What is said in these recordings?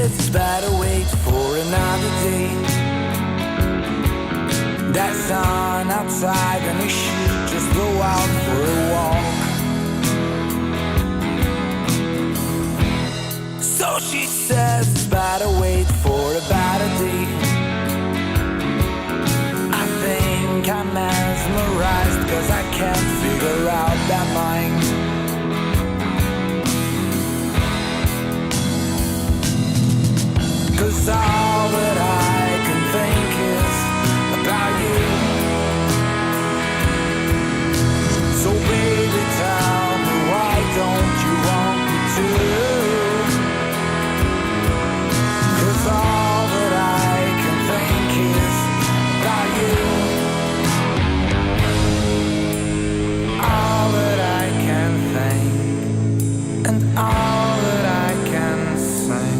says it's better wait for another day. That sun outside and he should just go out for a walk. So she says it's better wait for a better day. I think I'm mesmerized cause I can't figure out that mind. Cause all that I can think is about you. So baby tell me why don't you want me to? Cause all that I can think is about you. All that I can think and all that I can sing.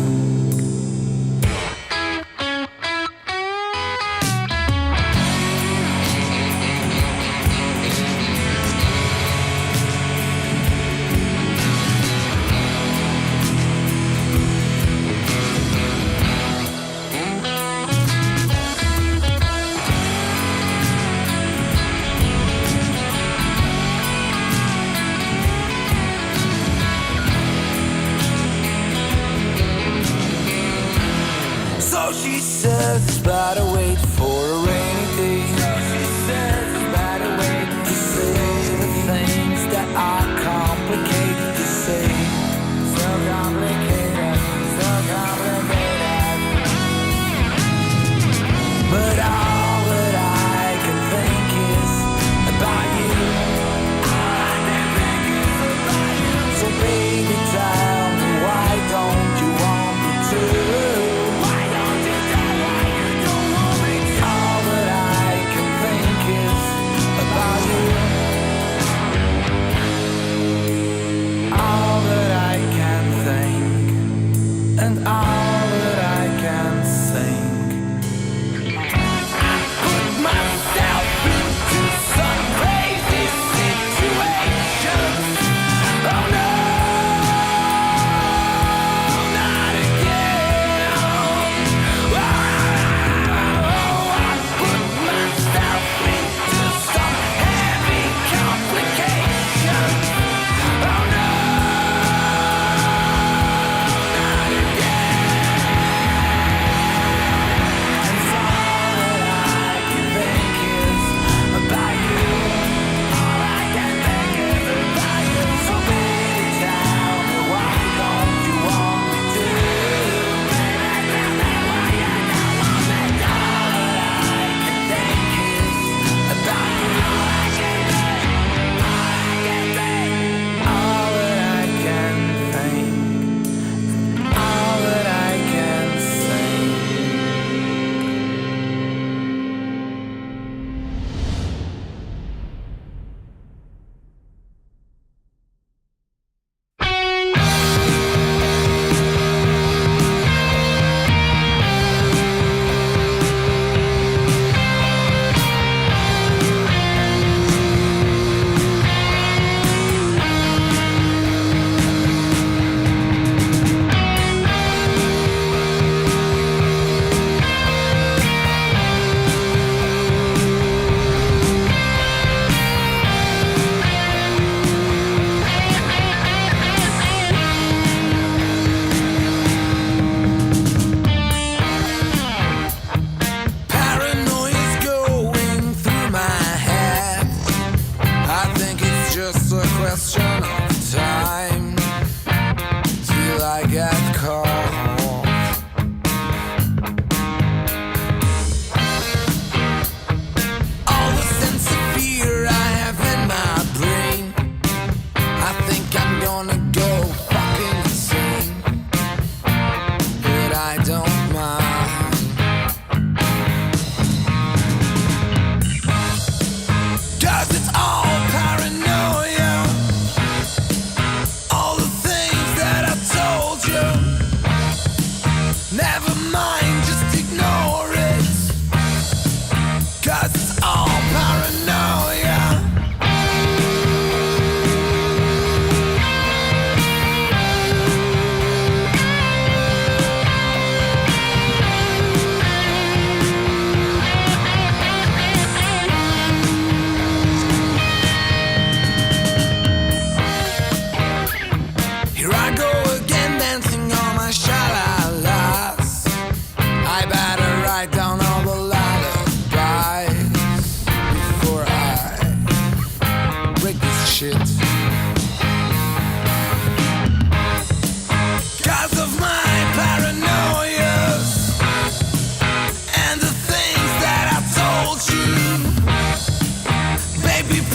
So she says it's better wait for a rainy day. So she says it's better wait to say the things that are complicated to say. So complicated, so complicated. But all that I can think is about you. All I can think is about you. So baby tell me why don't you want me to? And all that I can sing. I put myself into some crazy situations. Oh no, not again. Oh, I put myself into some heavy complications. Oh no. Cause it's all paranoia.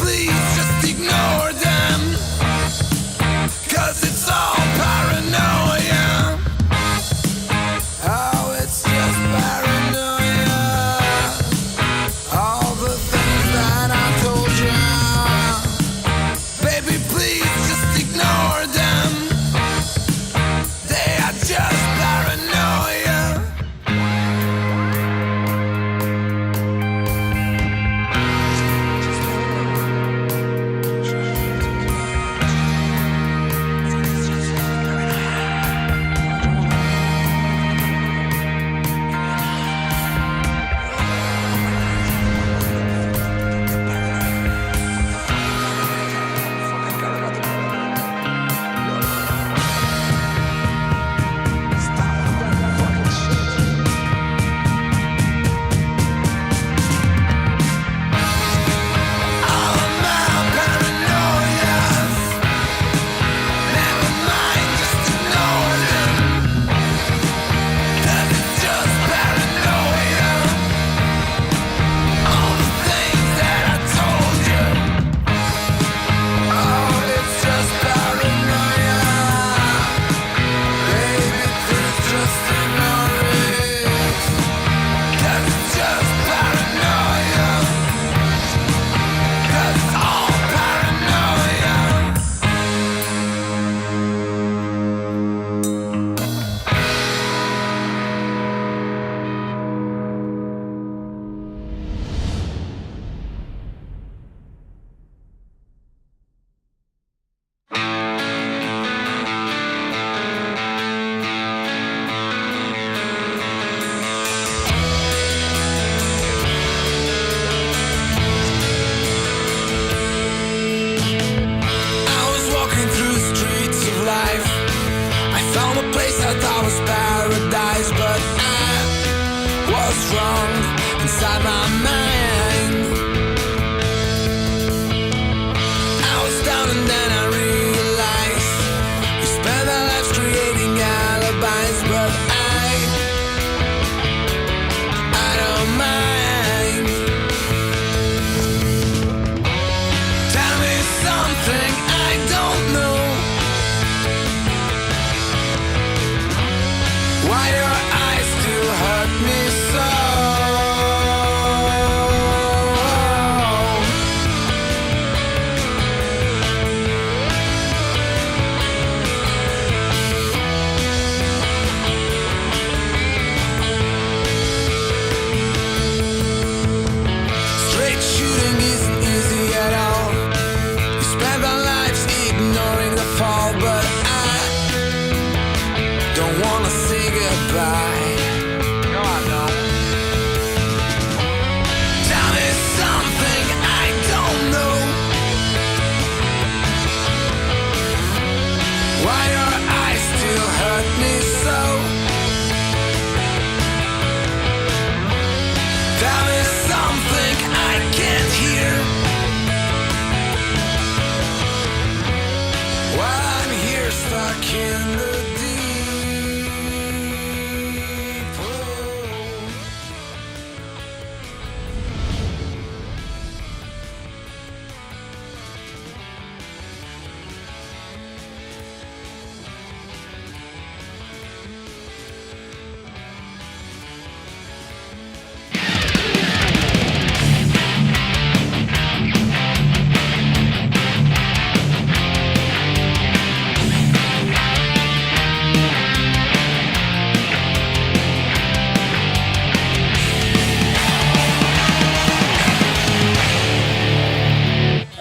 please just ignore them, 'cause it's all paranoia. Oh, it's just paranoia. All the things that I told you, baby, please just ignore them. They are just paranoia.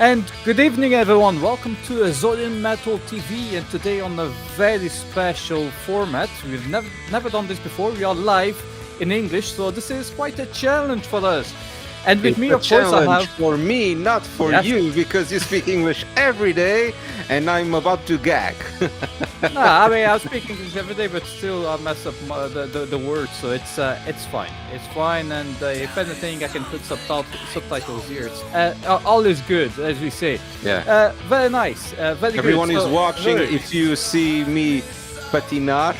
And good evening, everyone. Welcome to Azorean Metal TV, and today on a very special format. We've never done this before. We are live in English, so this is quite a challenge for us. And with it's me, a of course, I challenge have for me, not for Yes. you, because you speak English every day, and I'm about to gag. I mean, I speak English every day, but still I mess up the words, so it's fine. It's fine, and if anything, I can put subtitles here. It's all is good, as we say. Yeah. Very nice. Very Everyone good. is So, watching. very- If you see me patinar,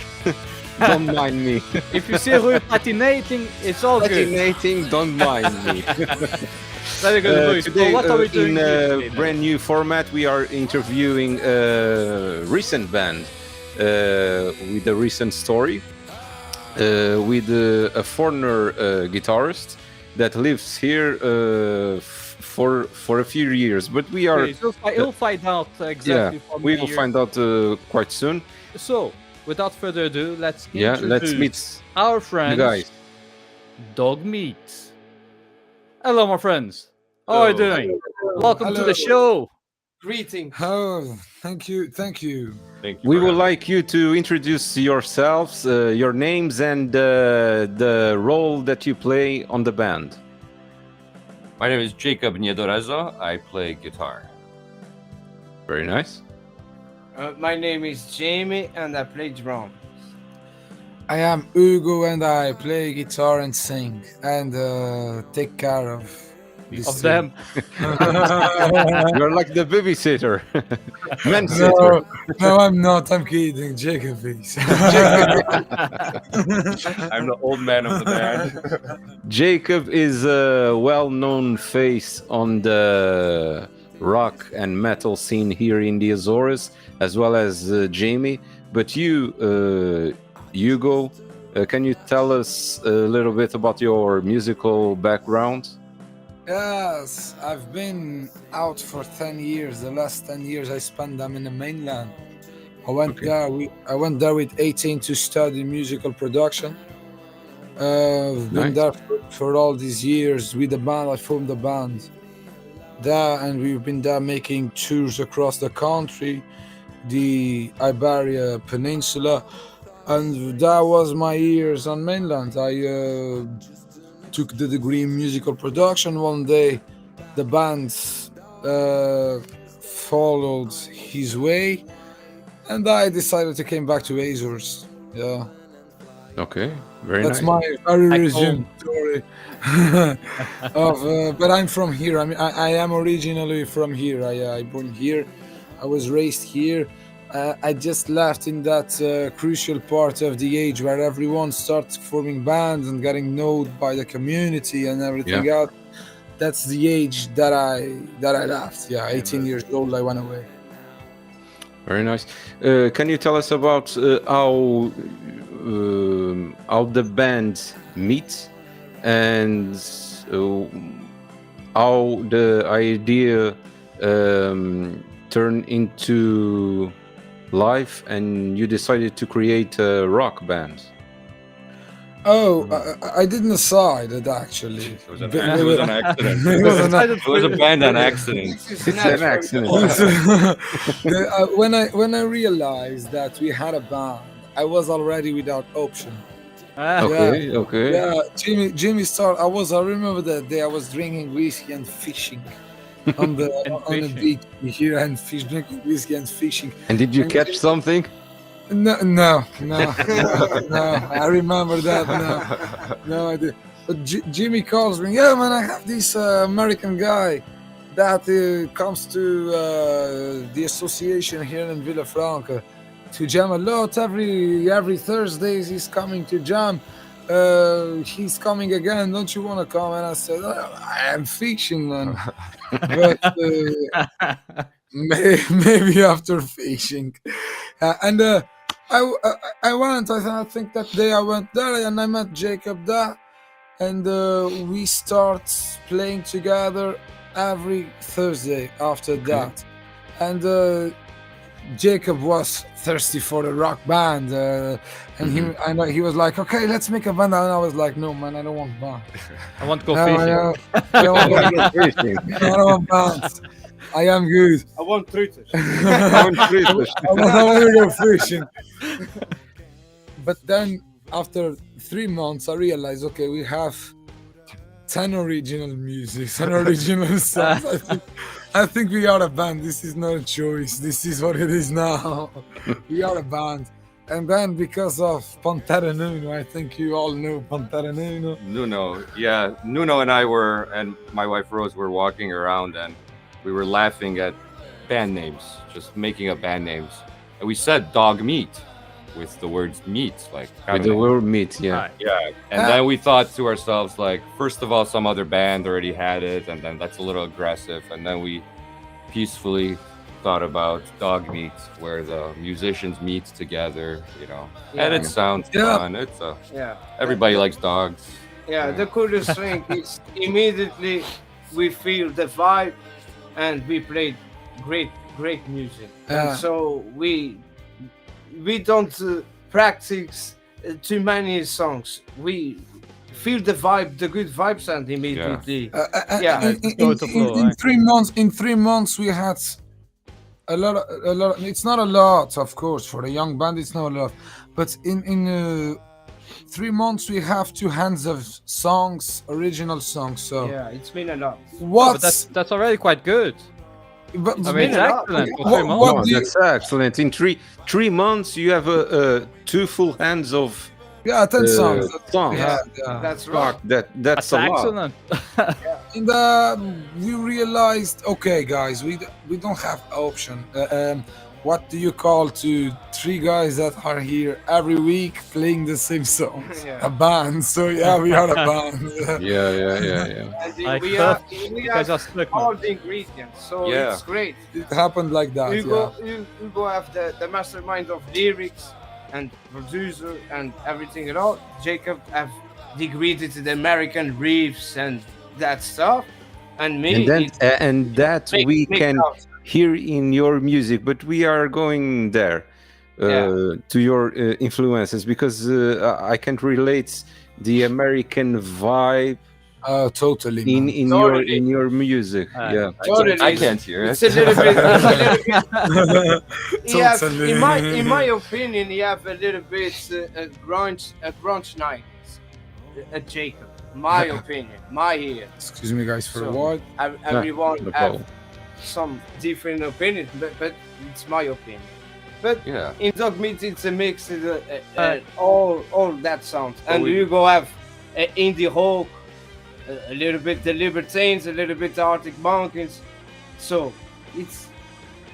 Don't mind me. If you see Rui patinating, it's all good. Patinating, don't mind me. Very good, Rui. So Today, what are we doing in here a today, then? brand new format, we are interviewing a recent band with a recent story, with a foreigner guitarist that lives here for a few years. But we are, Okay, so you'll find out exactly. How we many will years. find out quite soon. So, without further ado, let's Let's introduce meet our you friends, guys. Dog Meat. Hello, my friends. How are you Hello. doing? Welcome to Hello. the show. Greetings. Oh, thank you. We would like you to introduce yourselves, your names, and the role that you play on the band. My name is Jakub Niedorezo. I play guitar. Very nice. My name is Jamie and I play drums. I am Hugo and I play guitar and sing and take care of this Of them. You're like the babysitter, man No, sitter. no, I'm not. I'm kidding. Jacob is. I'm the old man of the band. Jakub is a well-known face on the rock and metal scene here in the Azores, as well as Jamie. But you, Hugo, can you tell us a little bit about your musical background? Yes, I've been out for 10 years. The last 10 years I spent them in the mainland. I went there. I went there with 18 to study musical production. I've been Nice. there for all these years with the band. I formed the band there, and we've been there making tours across the country, the Iberia Peninsula, and that was my years on mainland. I took the degree in musical production. One day, the band followed his way, and I decided to came back to Azores. Yeah, Okay, very that's nice. my very Back resume home. story. But I'm from here. I mean, I am originally from here. I born here. I was raised here. I just left in that crucial part of the age where everyone starts forming bands and getting known by the community and everything else. That's the age that I left. Yeah, 18 years old. I went away. Very nice. Can you tell us about how the band meets and how the idea turned into life and you decided to create a rock band? Oh, I didn't decide it actually. It was an accident. It was an It was a band on accident. It's an accident. when I realized that we had a band, I was already without option. Okay. Yeah, Jimmy started. I remember that day I was drinking whiskey and fishing on the on the beach here and drinking whiskey and fishing. And did you catch something? No. I remember that. No, I did. But Jimmy calls me. Yeah, man, I have this American guy that comes to the association here in Villafranca to jam a lot. Every Thursdays he's coming to jam. He's coming again. Don't you want to come? And I said, I am fishing, man. But maybe after fishing. And I went. I think that day I went there and I met Jakub there, and we start playing together every Thursday after that. And Jakub was thirsty for a rock band, and he was like, "Okay, let's make a band." And I was like, "No, man, I don't want band. I want to go No, fishing. I don't want bands. I am good. I want truthers. I want to go fishing." But then after 3 months, I realized, okay, we have 10 original music, 10 original songs. I think we are a band. This is not a choice. This is what it is now. We are a band. And then because of Pantera Nuno, I think you all know Pantera Nuno. Nuno and I and my wife Rose were walking around and we were laughing at band names, just making up band names. And we said Dog Meat. with the words meat, like With the carne. word meat, yeah. Right. Yeah, and then we thought to ourselves, like, first of all, some other band already had it, and then that's a little aggressive. And then we peacefully thought about dog meat, where the musicians meet together, and it sounds Yeah. fun. It's Yeah. everybody likes dogs. Yeah, the coolest thing is immediately we feel the vibe and we played great music. Yeah. And so we don't practice too many songs. We feel the vibe, the good vibes, and immediately. Yeah, go with the flow, in right? 3 months, we had a lot. It's not a lot, of course, for a young band. It's not a lot, but in 3 months we have 2 hands of songs, original songs. So yeah, it's been a lot. Oh, what's but that's already quite good. but, I mean, been it's a lot. excellent for What- 3 months. what Oh, do you- that's excellent. In three months, you have 2 full hands of 10 songs. songs. Yeah. That's Fuck, right. that's That's a lot. excellent. And we realized, okay, guys, we don't have option. What do you call to 3 guys that are here every week playing the same songs? Yeah. A band. So yeah, we are a band. Yeah. And Like we you guys have are slick, man. all the ingredients, so Yeah. it's great. It happened like that. Hugo have the mastermind of lyrics and producer and everything at all. Jacob have the ingredients, the American riffs and that stuff. And me, And that we can hear in your music, but we are going there to your influences, because I can't relate the American vibe Totally. in man. in your music. Yeah. Totally. I can't hear It's it. a little bit. He have, Totally. in my opinion, he have a little bit a grunge night. Jacob, my opinion, my ear. Excuse me, guys, for a So- while. Everyone no have problem. some different opinions, but it's my opinion. But Yeah. in dog meat, it's a mix of all that sounds. And we- you go have indie folk, a little bit the Libertines, a little bit the Arctic Monkeys. So it's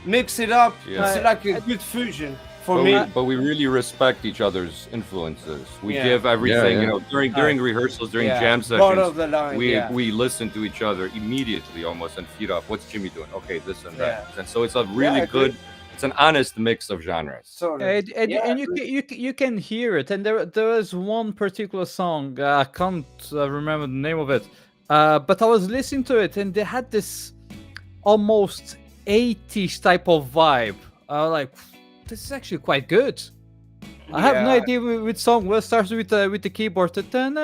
mix it up. Yeah. It's like a good fusion for But me. we really respect each other's influences. We Yeah. give everything, Yeah. during rehearsals, during Yeah. jam Part sessions. of the line. yeah. We listen to each other immediately, almost, and feed off. What's Jimmy doing? Okay, this and that. Yeah. And so it's a really I agree. good. It's an honest mix of genres. Sort of. And you can hear it. And there is one particular song, I can't remember the name of it, but I was listening to it and they had this almost 80s type of vibe. I was like, this is actually quite good. I have no Yeah. idea which song. Well, it starts with the keyboard, something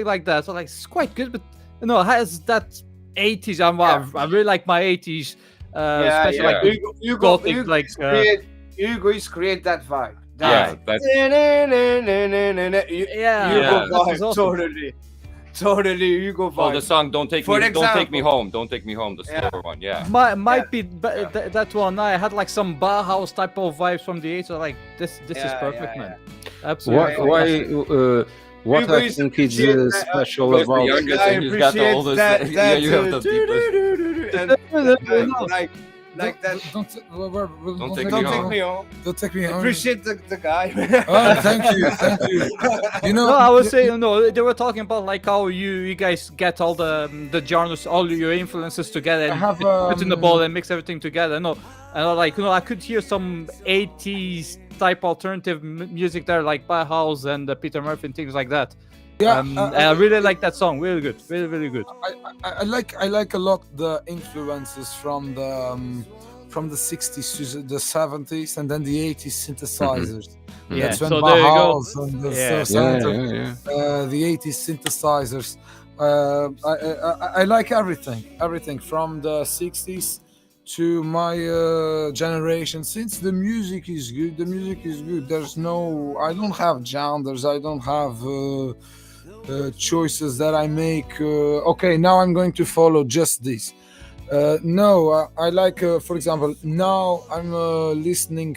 like that. So like, it's quite good, but it has that 80s. I really like my 80s. Especially like Hugo, gothic, like Hugo is create that vibe. Yeah, that's Hugo this is vibe, awesome. totally Hugo vibe. oh, the song "Don't Take For Me, Don't Take Me example. Home," "Don't Take Me Home," the Yeah. slower one. Yeah. Might be that one. I had like some Bauhaus type of vibes from the 80s. So like this is Yeah, perfect, yeah, man. Absolutely. What Hugo I is think is appreciate special Goes the about youngest I and he's got the appreciate oldest. that, Yeah, you have the deepest. and like that. Don't Don't take Don't me take home. me home. Don't take me home. Appreciate the guy. Oh, thank you. You know, No, I was saying no. They were talking about like how you guys get all the genres, all your influences together, I and have, put in the ball and mix everything together. No, and I like I could hear some 80s type alternative music there, like Bauhaus and Peter Murphy and things like that. yeah, And I really like that song. Really good. Really, really good. I like a lot the influences from the 60s to the 70s and then the 80s synthesizers. Yeah. That's when So there you go. Bauhaus and the Yeah. the 80s synthesizers. I like everything from the 60s to my generation. Since the music is good, There's no, I don't have genres. I don't have choices that I make. Okay, now I'm going to follow just this. No, I like, for example, now I'm listening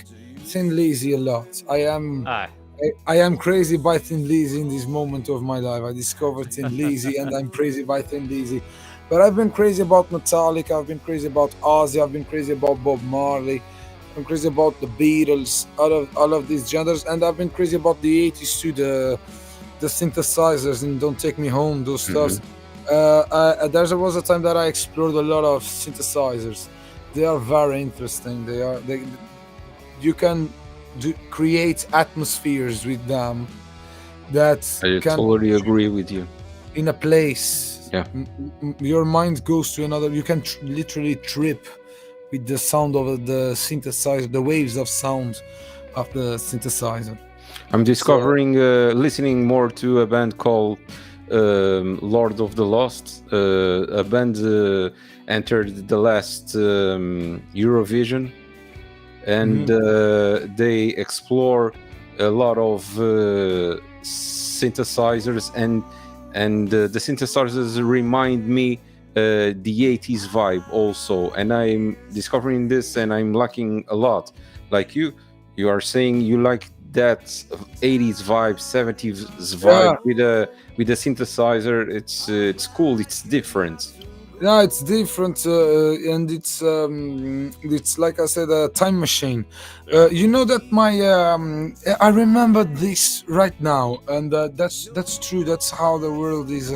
Thin Lizzy a lot. I am crazy by Thin Lizzy in this moment of my life. I discovered Thin Lizzy and I'm crazy by Thin Lizzy. But I've been crazy about Metallica, I've been crazy about Ozzy, I've been crazy about Bob Marley. I'm crazy about the Beatles, all of these genres, and I've been crazy about the 80s too, the synthesizers and Don't Take Me Home, those stuffs. There was a time that I explored a lot of synthesizers. They are very interesting. You can create atmospheres with them that I can totally agree with you. in a place. Yeah. Your mind goes to another. You can literally trip with the sound of the synthesizer, the waves of sound of the synthesizer. I'm discovering, listening more to a band called Lord of the Lost. A band entered the last Eurovision, and they explore a lot of synthesizers, and the synthesizers remind me the 80s vibe also, and I'm discovering this and I'm liking a lot. Like you are saying you like that 80s vibe, 70s vibe with a synthesizer. It's cool, it's different. Yeah, it's different, and it's like I said, a time machine. You know that I remember this right now, and that's true. That's how the world is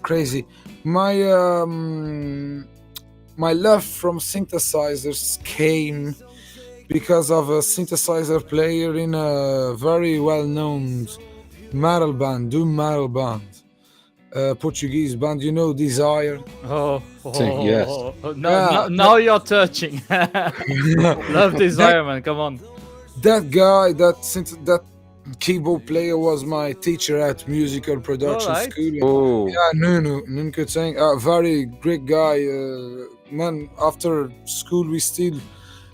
crazy. My love from synthesizers came because of a synthesizer player in a very well-known metal band, doom metal band, Portuguese band. You know, Desire. Yes. Now you're touching. Love Desire, man. Come on. That guy, that keyboard player was my teacher at musical production Alright. school. Oh, Yeah, Nuno Kuteng, a very great guy. Man, after school we still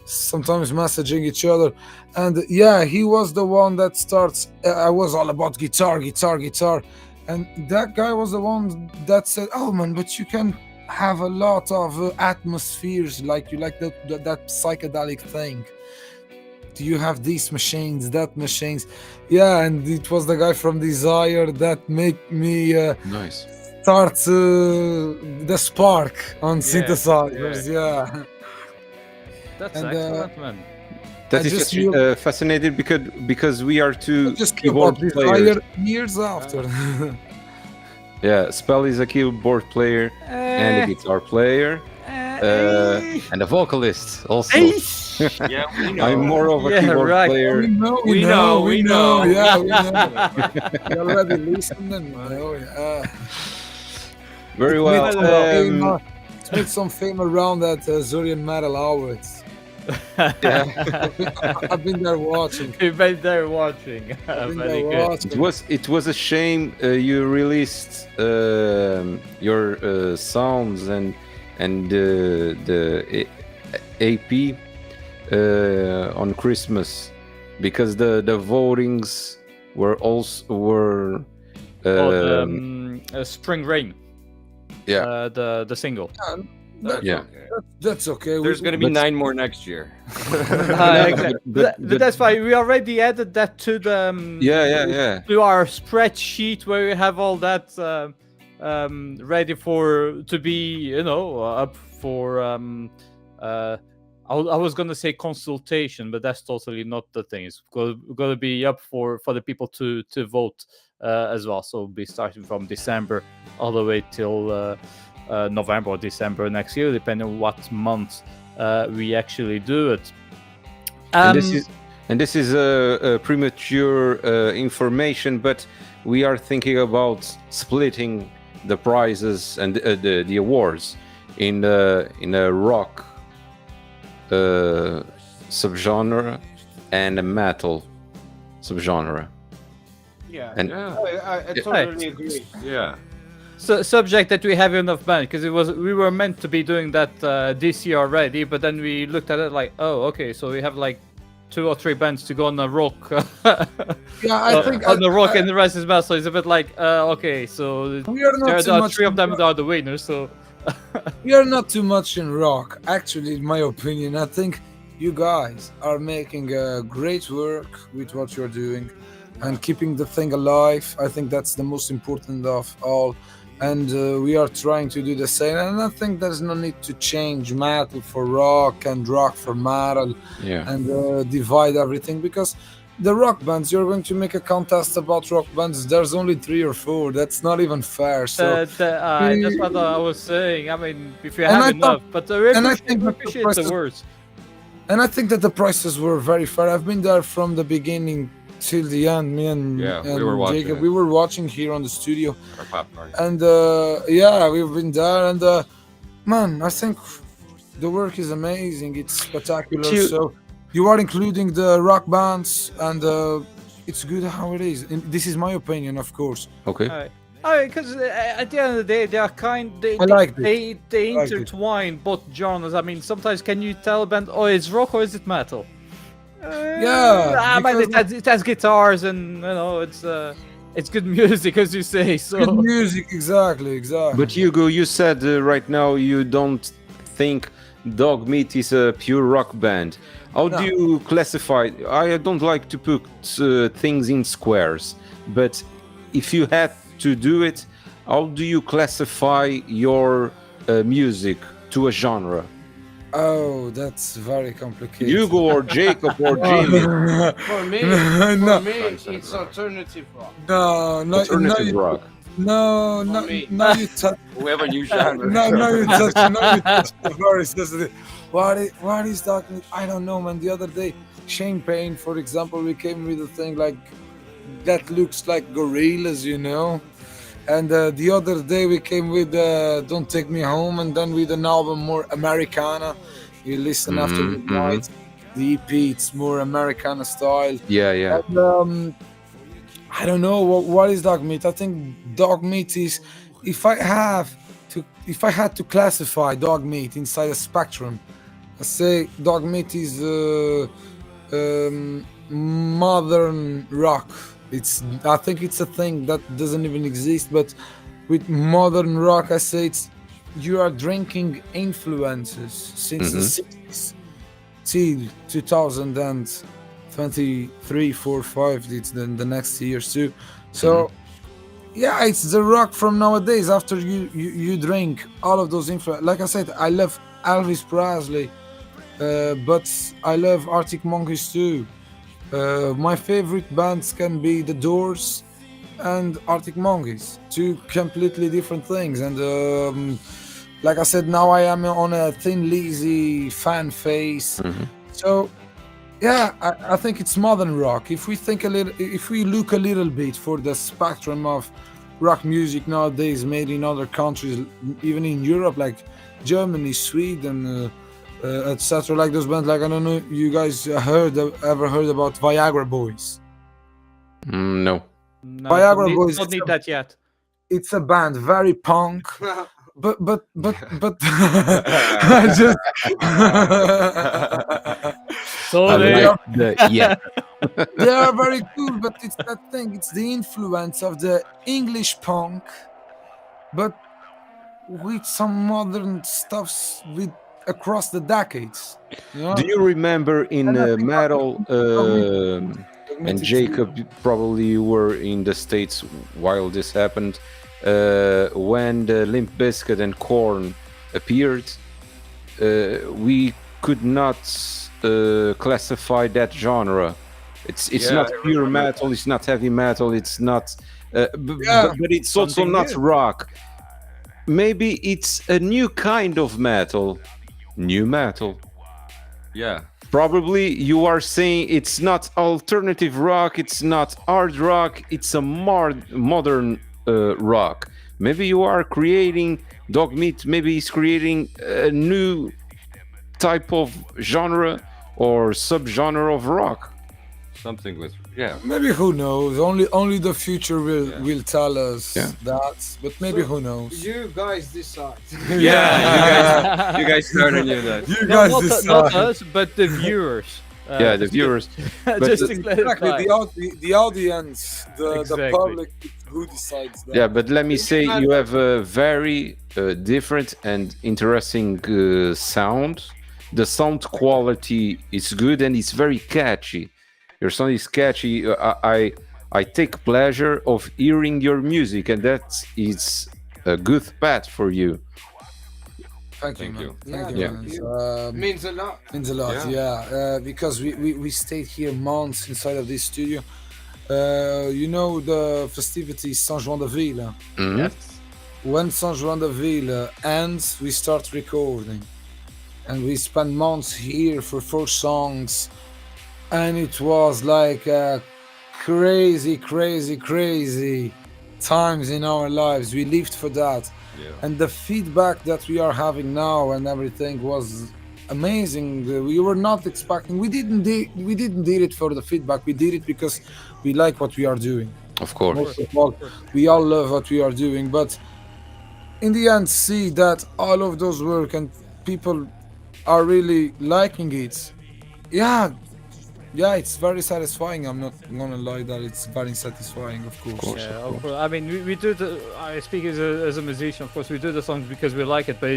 sometimes messaging each other, and yeah, he was the one that starts. I was all about guitar, and that guy was the one that said, "Oh man, but you can have a lot of atmospheres, like you like that psychedelic thing. Do you have these machines, that machines?" Yeah, and it was the guy from Desire that made me nice. start the spark on synthesizers. Yeah. That's And, excellent, man. That I is just just fascinated because we are two just keyboard about players. Desire years after. Yeah, Spell is a keyboard player and a guitar player, and a vocalist also. Yeah, we know. I'm more of a Yeah, keyboard right. player. We know. Yeah, we know. You already listened and we know. Yeah. Very well. Let's make some fame around that Azorean Metal Awards. Yeah. I've been there watching. You've been there watching. I've been Very there good. watching. It was a shame you released your sounds and the AP on Christmas, because the votings were Spring Rain. Yeah. The single. Yeah. That's okay. There's going to be 9 more next year. Exactly. But that's why we already added that to the Yeah. to our spreadsheet where we have all that ready to be up for I was gonna say consultation, but that's totally not the thing. It's gonna be up for the people to vote as well. So we'll be starting from December all the way till November or December next year, depending on what month we actually do it. And this is a premature information, but we are thinking about splitting the prizes and the awards in a rock subgenre and a metal subgenre. Yeah, And I totally agree. Yeah. So, subject that we have enough band, because we were meant to be doing that this year already, but then we looked at it like, oh, okay, so we have like 2 or 3 bands to go on the rock. Yeah, I think on the rock, and the rest is metal. So it's a bit like, okay, so we are not there too are much 3 of them in that are the winners. So we are not too much in rock, actually, in my opinion. I think you guys are making great work with what you're doing and keeping the thing alive. I think that's the most important of all. and we are trying to do the same. And I think there's no need to change metal for rock and rock for metal, Yeah. and divide everything, because the rock bands, you're going to make a contest about rock bands, there's only 3 or 4. That's not even fair. So That's what I was saying. I mean, if you And have I enough, but and I think we that the appreciate the prices- words. and I think that the prices were very fair. I've been there from the beginning till the end. Me and, Yeah, we and were watching Jacob, it. we were watching here on the studio, Our popcorn. and yeah, we've been there, and man, I think the work is amazing. It's spectacular. You- So you are including the rock bands, and it's good how it is. And this is my opinion, of course. Okay. Because at the end of the day, they are they, I like they I like it. intertwine both genres. I mean, sometimes can you tell a band, oh, it's rock or is it metal? Yeah, but because it has guitars and it's good music, as you say. So good music, exactly. But Hugo, you said right now you don't think Dog Meat is a pure rock band. How do No. you classify? I don't like to put things in squares, but if you had to do it, how do you classify your music to a genre? Oh, that's very complicated. Hugo or Jacob or Jimmy? For me, No. it's alternative rock. No, no, Alternative no, rock. no, no, me. no, you touch, We have a new genre. no, you touch the very sensitive. What is that? I don't know, man. The other day, Shane Payne, for example, we came with a thing like that looks like gorillas, you know. And the other day we came with "Don't Take Me Home," and then with an album more Americana. You listen after Mhm, midnight. The EP, it's more Americana style. Yeah, yeah. And, I don't know what is dog meat. I think dog meat is, if I had to classify dog meat inside a spectrum, I say dog meat is modern rock. I think it's a thing that doesn't even exist, but with modern rock, I say you are drinking influences since the 60s till 2023, 4, 5. It's the next years too. So yeah, it's the rock from nowadays. After you drink all of those influences, like I said, I love Elvis Presley, but I love Arctic Monkeys too. My favorite bands can be The Doors and Arctic Monkeys, 2 completely different things. And like I said, now I am on a Thin Lizzy fan phase. So yeah, I think it's modern rock. If we look a little bit for the spectrum of rock music nowadays, made in other countries, even in Europe, like Germany, Sweden, etc. Like those bands, like I don't know, you guys ever heard about Viagra Boys? No. no, Viagra Boys, don't it's need a- that yet. It's a band, very punk, but I just So I they like yeah. they are very cool, but it's that thing. It's the influence of the English punk, but with some modern stuffs with across the decades. You know? Do you remember in And I think metal? And Admitted to- Jacob, probably you were in the States while this happened, when the Limp Bizkit and Korn appeared. We could not classify that genre. It's Yeah, not I pure remember metal. It's not heavy metal. It's not. Yeah. But it's also Something not new. rock. Maybe it's a new kind of metal. New metal. Yeah. Probably you are saying it's not alternative rock, it's not hard rock, it's a modern rock. Maybe you are creating Dog Meat, maybe he's creating a new type of genre or subgenre of rock. Something with Maybe, who knows? Only the future will tell us Yeah. that. But maybe So, who knows? You guys decide. Yeah, you guys started you that. You no, guys not decide. us, but the viewers. Yeah, the viewers. just the- to clarify. Exactly, the audience, the Exactly. public, who decides that. Yeah, but let me say you have a very different and interesting sound. The sound quality is good and it's very catchy. Your sound is catchy. I take pleasure of hearing your music, and that is a good path for you. Thank you, Thank man. you. Thank you, Yeah. man. Means a lot. Means a lot, because we stayed here months inside of this studio. You know the festivities Saint Juan de Ville. Mhm. Yes. When Saint Juan de Ville ends, we start recording, and we spent months here for 4 songs, and it was like crazy, crazy, crazy times in our lives. We lived for that, Yeah. and the feedback that we are having now and everything was amazing. We were not expecting. We didn't did it for the feedback. We did it because we like what we are doing. Of course. Most of all, we all love what we are doing, but in the end, see that all of those work and people are really liking it. Yeah, yeah, it's very satisfying. I'm not gonna lie that it's very satisfying, of course. Yeah, of course. I mean, we do the. I speak as a musician, of course. We do the songs because we like it, but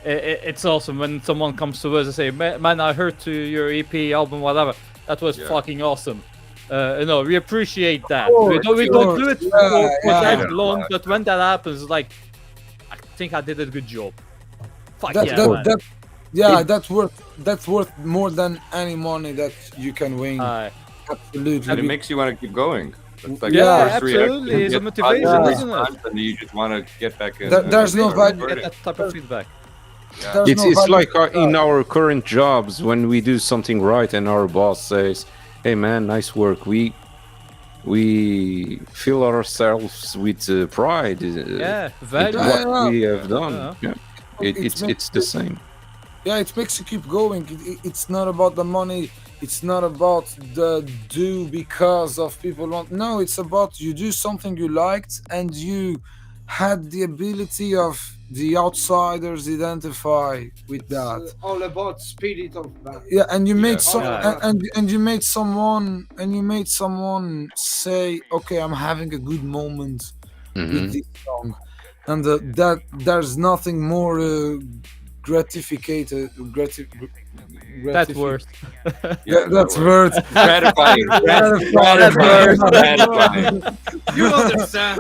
it's awesome when someone comes to us and say, "Man, I heard to your EP album, whatever. That was Yeah. fucking awesome." We appreciate that. course, We don't do it for yeah. that long, but when that happens, like, I think I did a good job. Fuck That, yeah, that, man. that, yeah, that's worth more than any money that you can win. Absolutely. And it makes you want to keep going. It's like Yeah, the first reaction, absolutely. you It's a get motivation, positive isn't it? response, and you just want to get back in. There's no start value- recording. Get that type of feedback. There's It's no it's value like to in that. our current jobs when we do something right and our boss says, "Hey man, nice work." We fill ourselves with pride. Yeah, in value. what we have done. Yeah. Yeah. It's It's the same. Yeah, it makes you keep going. It's not about the money. It's not about the do because of people want. No, it's about you do something you liked and you had the ability of the outsiders identify with that. It's all about spirit of band. Yeah, and you made Yeah. some Yeah. and you made someone say, okay, I'm having a good moment Mhm. with this song, and that there's nothing more gratificated. That's worse. Yeah, that's worth. Gratifying. Gratifying. You understand?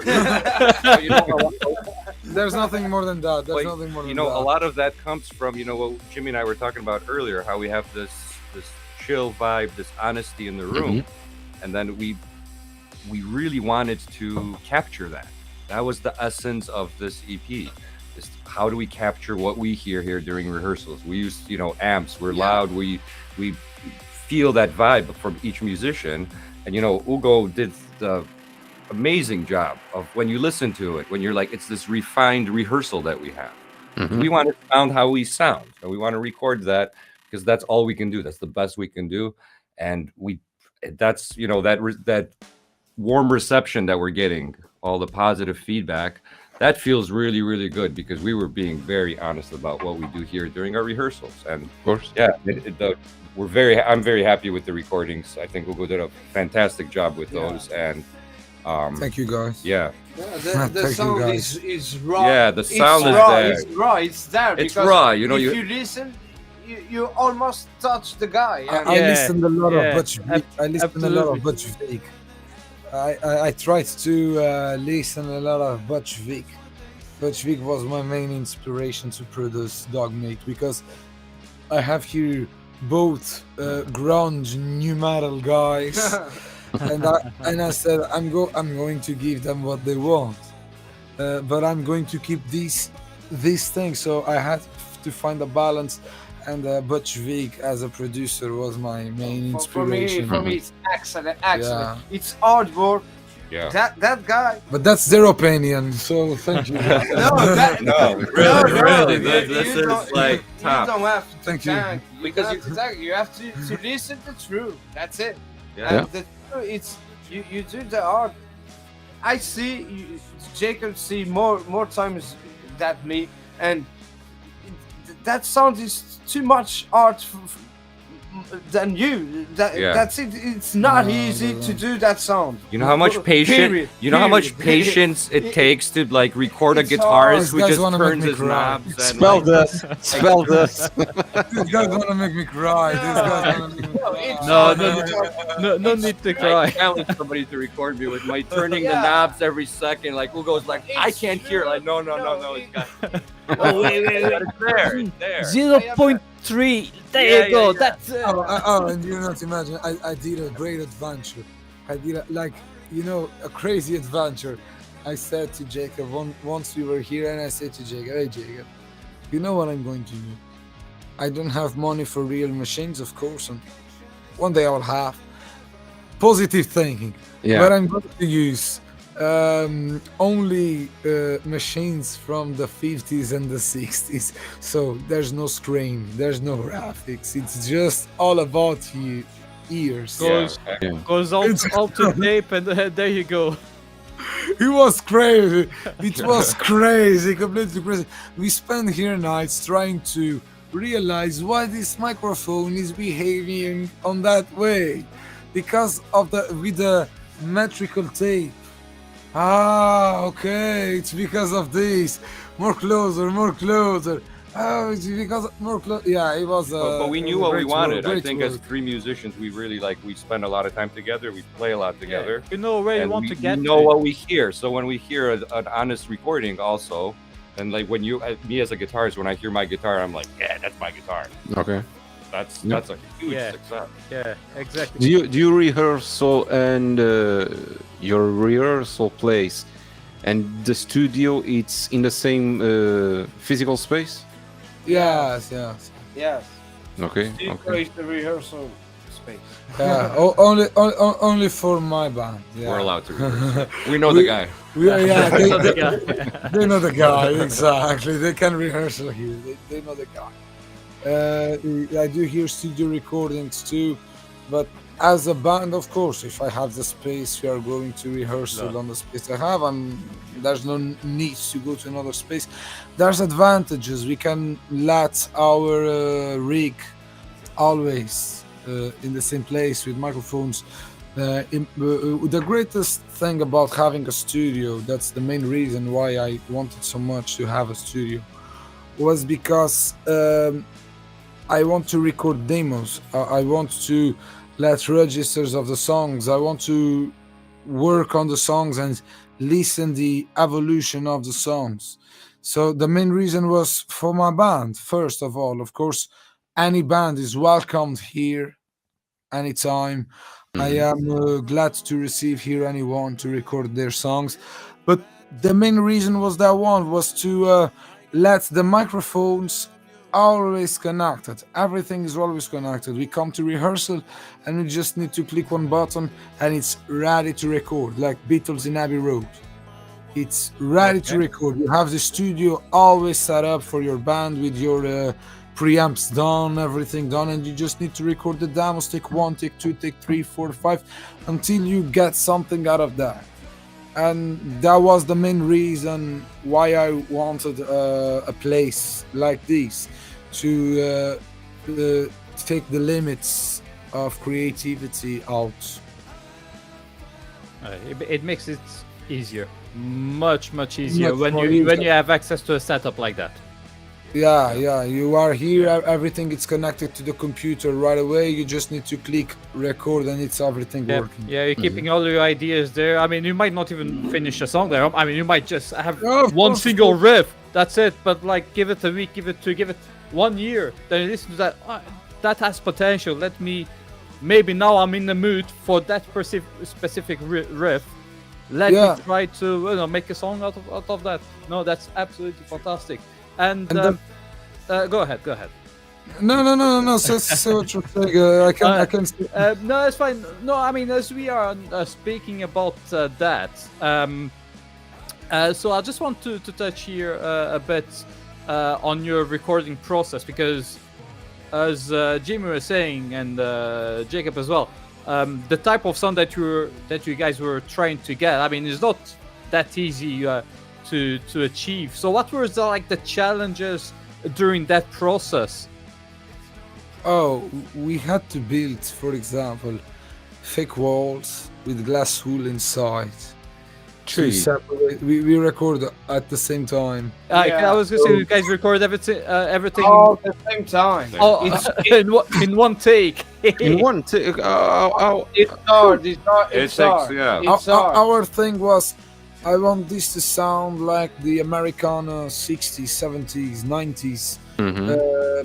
You know, There's nothing more than that. There's like, nothing more than you know, that. a lot of that comes from, you know, what Jimmy and I were talking about earlier, how we have this chill vibe, this honesty in the room, and then we really wanted to capture that. That was the essence of this EP. Is how do we capture what we hear here during rehearsals? We use, you know, amps. We're loud. We feel that vibe from each musician, and you know, Hugo did the amazing job of when you listen to it, when you're like, it's this refined rehearsal that we have. Mhm. We want to sound how we sound, and we want to record that because that's all we can do. That's the best we can do, and that's, you know, that warm reception that we're getting, all the positive feedback, that feels really, really good because we were being very honest about what we do here during our rehearsals. And Of course. yeah, I'm very happy with the recordings. I think Hugo did a fantastic job with those, and Thank you, guys. yeah, Yeah, Thank the you, sound guys. is raw. Yeah, the It's sound is raw, there. It's raw. It's there. It's because raw, you know, If you- you listen, you almost touch the guy. And I Yeah, listened a lot yeah, of Butch Vig. I listened a lot of Butch Vig. I tried to listen a lot of Butch Vig. Butch Vig was my main inspiration to produce Dogmeat because I have here both grunge new metal guys, and I said I'm going to give them what they want, but I'm going to keep these things. So I had to find a balance, and Butch Vig as a producer was my main inspiration. For me, it's excellent. Excellent. Yeah. It's hard work. yeah. That guy. But that's their opinion, so thank you. No, really, this you is like You top. don't have to Thank you. thank. Because Because you have to listen to truth. That's it. Yeah. And the truth, it's you do the art. I see Jacob see more times than me, and that sound is too much art than you. Yeah. That's it. It's not easy to do that sound. You know how much Period. You know how much Period. patience it takes to like record a It's guitarist hard. who These guys just wanna make turns me his cry. knobs and Spell like, this. Spell this. These guys want to make me cry. These guys want to make me cry. No need to I cry. challenge somebody to record me with my turning the knobs every second. Like Hugo's like, I can't hear. Like, no. It's got. Oh wait. It's there. It's there. 0.3. There Yeah, you go. yeah. That's it. And you not imagine, I did a great adventure. I did a crazy adventure. I said to Jacob once we were here, and I said to Jacob, "Hey Jacob, you know what I'm going to do? I don't have money for real machines, of course, and one day I'll have positive thinking. Yeah. But I'm going to use only machines from the 50s and the 60s. So there's no screen, there's no graphics. It's just all about you ears. Goes all to tape, and there you go. It was crazy. It was crazy, completely crazy. We spent here nights trying to realize why this microphone is behaving on that way, because of with the metrical tape. Okay, it's because of this. More closer. Oh, it's because more close. Yeah, it was. But we it knew was what we great wanted. work, I great think as work. three musicians, we really we spend a lot of time together. We play a lot together. You know where you And want to get we know to. what we hear. So when we hear an honest recording, also, and like when me as a guitarist, when I hear my guitar, I'm like, yeah, that's my guitar. Okay. That's a huge Yeah. success. Yeah, exactly. Do you rehearsal and your rehearsal place and the studio? It's in the same physical space. Yes. Yes. Okay. Studio Okay. is the rehearsal space. Yeah, only for my band. Yeah. We're allowed to rehearse. We know the guy. Yeah, they, So the they, guy- they know the guy exactly. They can rehearsal here. They know the guy. I do hear studio recordings too, but as a band, of course, if I have the space, we are going to rehearsal on the space I have, and there's no need to go to another space. There's advantages. We can let our rig always in the same place with microphones. The greatest thing about having a studio, that's the main reason why I wanted so much to have a studio, was because I want to record demos. I want to let registers of the songs. I want to work on the songs and listen the evolution of the songs. So the main reason was for my band. First of all, of course, any band is welcomed here anytime. I am glad to receive here anyone to record their songs. But the main reason was to let the microphones always connected. Everything is always connected. We come to rehearsal and we just need to click one button and it's ready to record, like Beatles in Abbey Road. It's ready to record. You have the studio always set up for your band with your preamps done, everything done, and you just need to record the demos, take 1, take 2, take 3, 4, 5, until you get something out of that. And that was the main reason why I wanted a place like this to take the limits of creativity out. It makes it easier, much easier Much when more you easier. have access to a setup like that. Yeah, you are here, everything is connected to the computer right away. You just need to click record and it's everything working. Yeah, you're keeping all your ideas there. I mean, you might not even finish a song there. I mean, you might just have Yeah, of one course, of single course. riff. That's it. But like, give it a week, give it 1 year. Then you listen to that. That has potential. Let me. Maybe now I'm in the mood for that specific riff. Let Yeah. me try to make a song out of that. No, that's absolutely fantastic. And go ahead. No. Say what you're saying. I can. No, it's fine. No, I mean, as we are speaking about that, so I just want to touch here a bit on your recording process, because as Jimmy was saying, and Jacob as well, the type of sound that you guys were trying to get, I mean, it's not that easy to achieve. So what were the challenges during that process? Oh, we had to build, for example, fake walls with glass wool inside to Jeez. separate. We record at the same time. I Yeah. was gonna say you guys record everything All at the same time. oh, in one take. In one take. It's hard. It's hard. It It's takes, hard. yeah. It's hard. Our thing was, I want this to sound like the Americana 60s, 70s, 90s,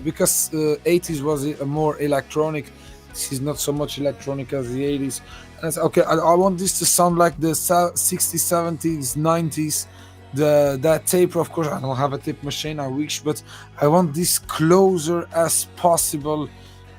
because 80s was more electronic. This is not so much electronic as the 80s. And I said, okay, I want this to sound like the 60s, 70s, 90s. That tape, of course, I don't have a tape machine, I wish, but I want this closer as possible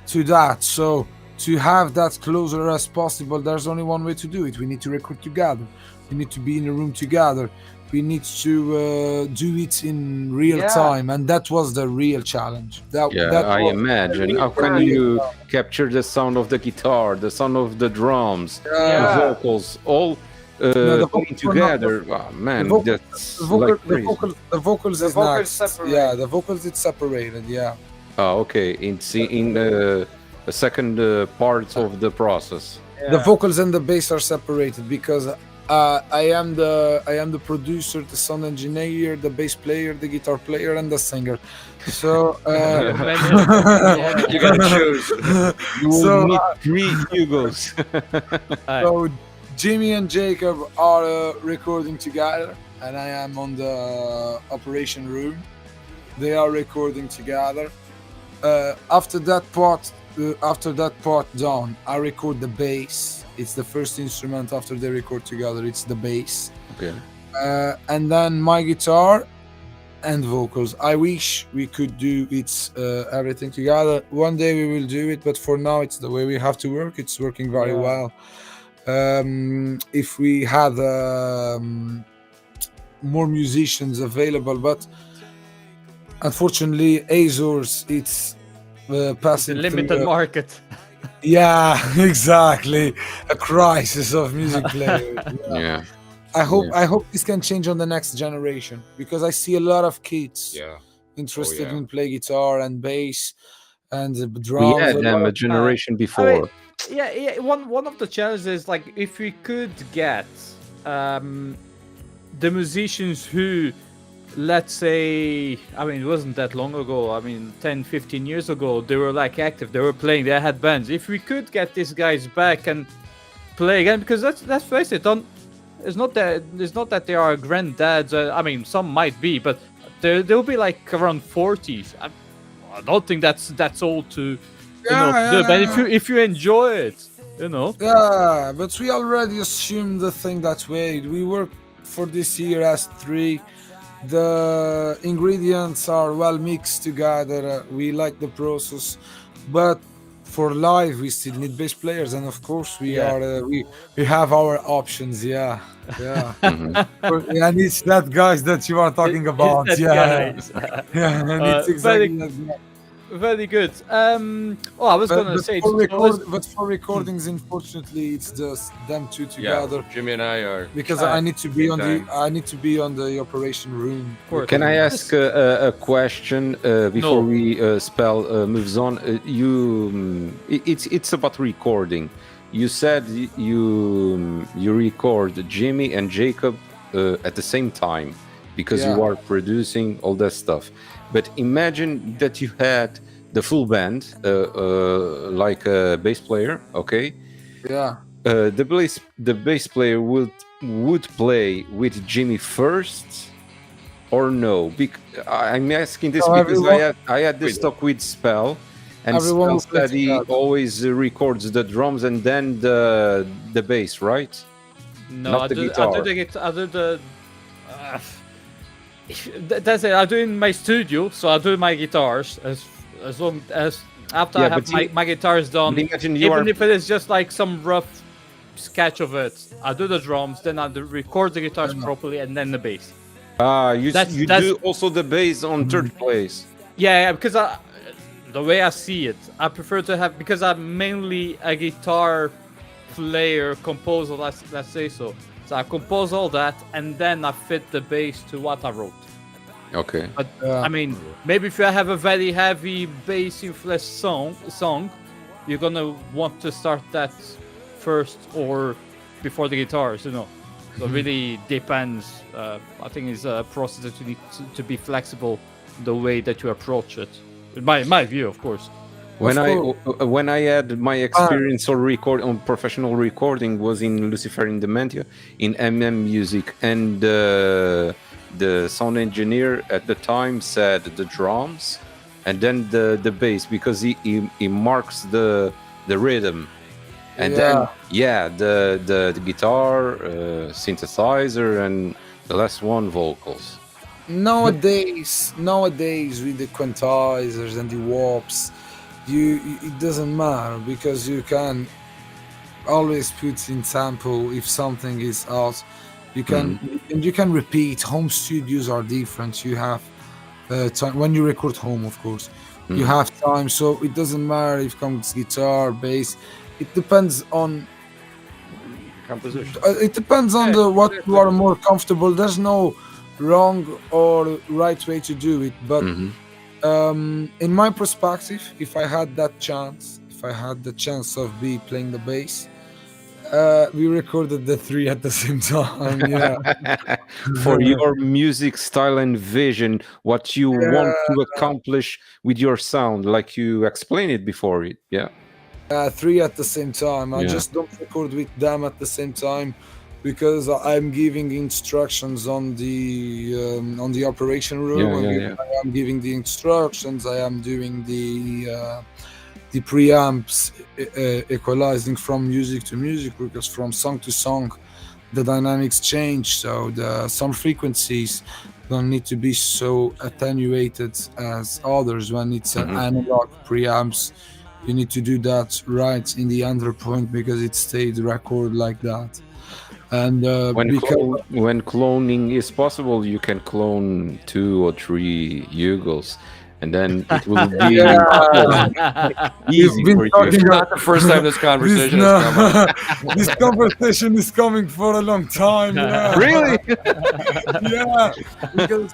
to that. So to have that closer as possible, there's only one way to do it. We need to record together. We need to be in a room together. We need to do it in real time, and that was the real challenge. That I was imagine. How can you capture the sound of the guitar, the sound of the drums, the vocals, all the coming vocals were not- together? Oh, man, the vocal- that's the like crazy. vocals is vocals next. separated. Yeah, the vocals it's separated. Yeah. Oh, okay. It's in the second part of the process. The vocals and the bass are separated because I am the producer, the sound engineer, the bass player, the guitar player, and the singer. So You gotta choose. You will So, meet three Hugos. so Jimmy and Jacob are recording together, and I am on the operation room. They are recording together. After that part done, I record the bass. It's the first instrument after they record together. It's the bass. Okay. And then my guitar and vocals. I wish we could do it everything together. One day we will do it, but for now it's the way we have to work. It's working very well. If we had more musicians available, but unfortunately Azores it's passing The limited through market. yeah, exactly, a crisis of music players. Yeah. I hope this can change on the next generation, because I see a lot of kids interested in play guitar and bass and the drums. We had them a generation before. Yeah. One of the challenges is like if we could get the musicians who, let's say, I mean, it wasn't that long ago. I mean, 10, 15 years ago, they were like active. They were playing. They had bands. If we could get these guys back and play again, because let's face it, it's not that they are granddads. I mean, some might be, but they'll be like around 40s. I don't think that's old to do. But if you enjoy it, Yeah, but we already assumed the thing that way. We work for this year as three. The ingredients are well mixed together. We like the process, but for live we still need bass players, and of course we have our options. Yeah. And it's that guys that you are talking about. It's that guys. And it's exactly that guy. Very good. I was gonna say, but for recordings, unfortunately, it's just them two together. Jimmy and I are. Because I need to be on the operation room. Can I ask a question before we spell moves on? It's about recording. You said you record Jimmy and Jacob at the same time because you are producing all that stuff. But imagine that you had the full band, like a bass player, okay? Yeah. The bass player would play with Jimmy first, or no? I'm asking this because I had this talk with Spell, and Spell said he always records the drums and then the bass, right? No, Not the guitar. I do the. That's it. I do in my studio, so I do my guitars as long as after I have my guitars done. Even if it is just like some rough sketch of it, I do the drums, then I record the guitars properly, and then the bass. You do also the bass on third place. Yeah, because the way I see it, I prefer to have, because I'm mainly a guitar player, composer. Let's say so. So I compose all that, and then I fit the bass to what I wrote. Okay. But Yeah. I mean, maybe if you have a very heavy bass influenced song, you're gonna want to start that first or before the guitars, you know. So it really depends. I think it's a process that you need to be flexible the way that you approach it. In my view, of course. When Of I course. when I had my experience on professional recording was in Lucifer in Dementia in Music, and the sound engineer at the time said the drums and then the bass, because he marks the rhythm, and then the guitar, synthesizer, and the last one vocals. Nowadays with the quantizers and the warps, it doesn't matter because you can always put in sample if something is out. You can and you can repeat. Home studios are different. You have time when you record home, of course. You have time, so it doesn't matter if comes guitar, bass. It depends on Composition. it depends on the what you are more comfortable. There's no wrong or right way to do it, but in my perspective, if I had the chance of be playing the bass, we recorded the three at the same time. Yeah. For your music style and vision, what you want to accomplish with your sound, like you explained it before it. Yeah. Three at the same time. I Yeah. just don't record with them at the same time because I'm giving instructions on the operation room. I am giving the instructions. I am doing the preamps, equalizing from music to music, because from song to song the dynamics change. So some frequencies don't need to be so attenuated as others. When it's an analog preamps, you need to do that right in the under point because it stayed record like that. And When cloning is possible, you can clone 2 or 3 Hugos, and then it will be easy for you. It's not the first time this conversation has come up. This conversation is coming for a long time. Yeah. Really? Yeah, because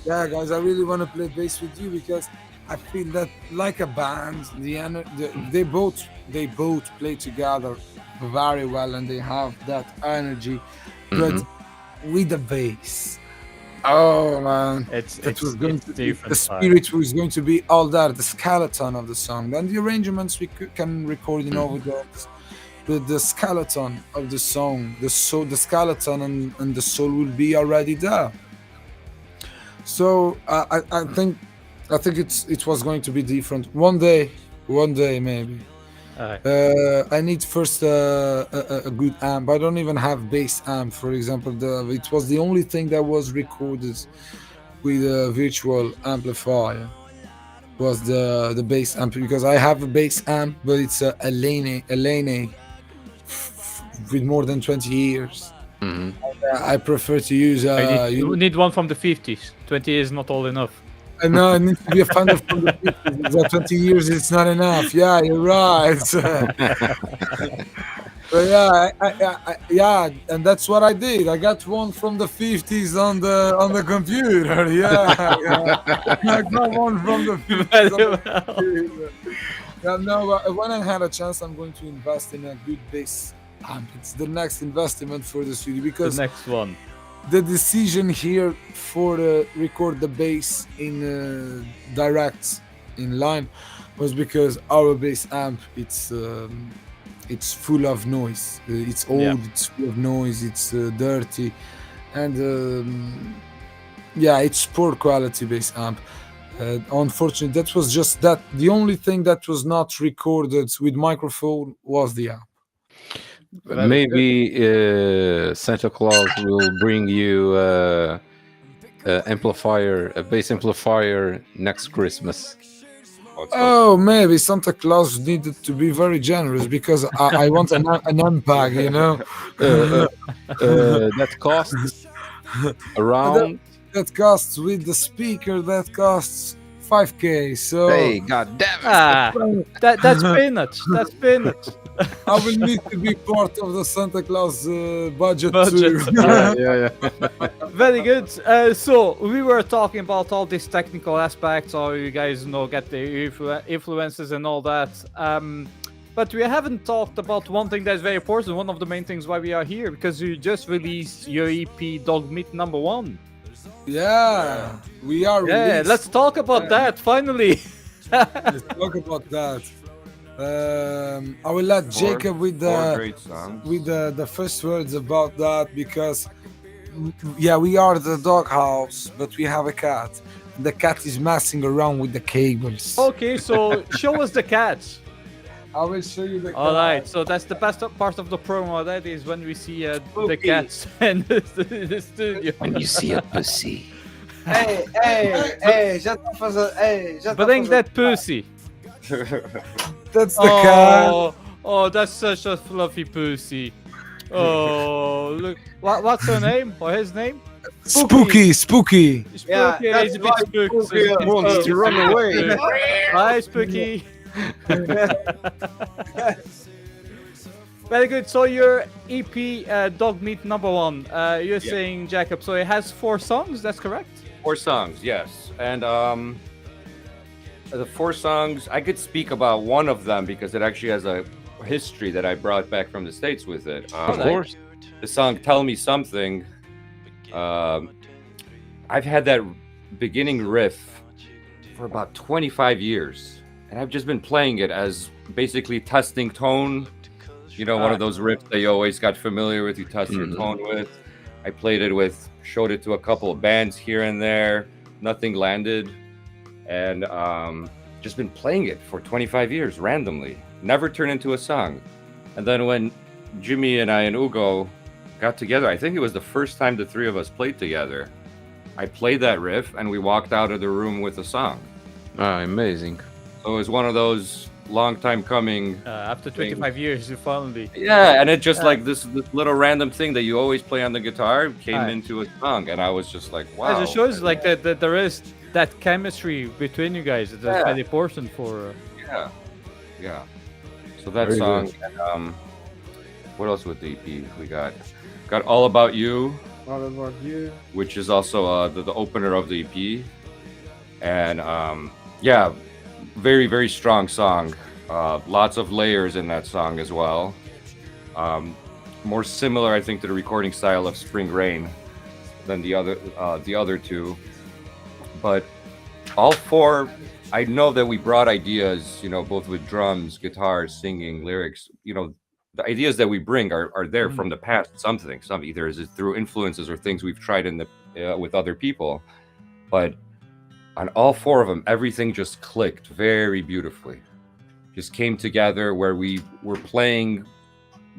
guys, I really want to play bass with you because I feel that like a band, they both play together very well and they have that energy, but with the bass, oh man, the spirit was going to be all there, the skeleton of the song. Then the arrangements we can record in overdubs, but the skeleton of the song, the skeleton and the soul will be already there. So I think it was going to be different one day maybe. I need first a good amp. I don't even have bass amp, for example. It was the only thing that was recorded with a virtual amplifier was the bass amp, because I have a bass amp, but it's a Lane with more than 20 years. I prefer to use you need one from the 50s. 20 is not all enough. I know, it needs to be a Fender from the 50s. 20 years, it's not enough. Yeah, you're right. But yeah, and that's what I did. I got one from the 50s on the computer. Yeah, I got one from the 50s on the computer. Yeah, no, when I had a chance, I'm going to invest in a good bass amp. It's the next investment for the studio, because the next one. The decision here for record the bass in direct in line was because our bass amp, it's full of noise. It's old, it's full of noise, it's dirty, and it's poor quality bass amp. Unfortunately, that was just that. The only thing that was not recorded with microphone was the amp. Maybe Santa Claus will bring you a bass amplifier next Christmas. Oh, maybe Santa Claus needed to be very generous, because I want an MPEG, you know. That costs around. That costs with the speaker. That costs 5K. So Hey, god damn it! Ah, that's peanuts. That's peanuts. I will need to be part of the Santa Claus budget Budget. too. Yeah. Very good. So we were talking about all these technical aspects, how you guys get the influences and all that. But we haven't talked about one thing that's very important. One of the main things why we are here, because you just released your EP Dog Meat #1. Yeah, we are. Yeah, released. let's talk about that finally. Let's talk about that. I will let Jacob with Four great songs. the first words about that, because yeah, we are the dog house, but we have a cat. The cat is messing around with the cables. Okay, so show us the cats. I will show you the cat. All right, so that's the best part of the promo. That is when we see the cats in the studio. When you see a pussy. Ei, já tá fazendo. Ei, já tá Bring fazendo. that pussy. That's the cat. Oh, that's such a fluffy pussy. Oh, look. What's her name or his name? Spooky. Spooky. Yeah, He's a bit that's spooked. why Spooky wants to run away. Hi, Spooky. Very good. So your EP, Dog Meat #1. You're saying, Jacob. So it has 4 songs. That's correct. 4 songs, yes. And the 4 songs, I could speak about one of them because it actually has a history that I brought back from the States with it. Of course. The song "Tell Me Something." I've had that beginning riff for about 25 years, and I've just been playing it as basically testing tone. You know, one of those riffs that you always got familiar with, you test your tone with. I played it showed it to a couple of bands here and there. Nothing landed, and just been playing it for 25 years randomly. Never turned into a song. And then when Jimmy and I and Hugo got together, I think it was the first time the 3 of us played together. I played that riff and we walked out of the room with a song. Ah, amazing. So it was one of those long time coming. After 25 years, you finally. Yeah, and it just like this little random thing that you always play on the guitar came Aye. into a song, and I was just like, wow. It just shows like that there is that chemistry between you guys. That's Yeah. very important for. Yeah. So that Very song. And, what else with the EP? We got All About You, All about you. which is also the opener of the EP, and yeah, very very strong song. Lots of layers in that song as well. More similar, I think, to the recording style of Spring Rain than the other 2, but all 4. I know that we brought ideas, you know, both with drums, guitars, singing, lyrics. You know, the ideas that we bring are there from the past. Some either is it through influences or things we've tried in the with other people, but on all 4 of them, everything just clicked very beautifully. Just came together where we were playing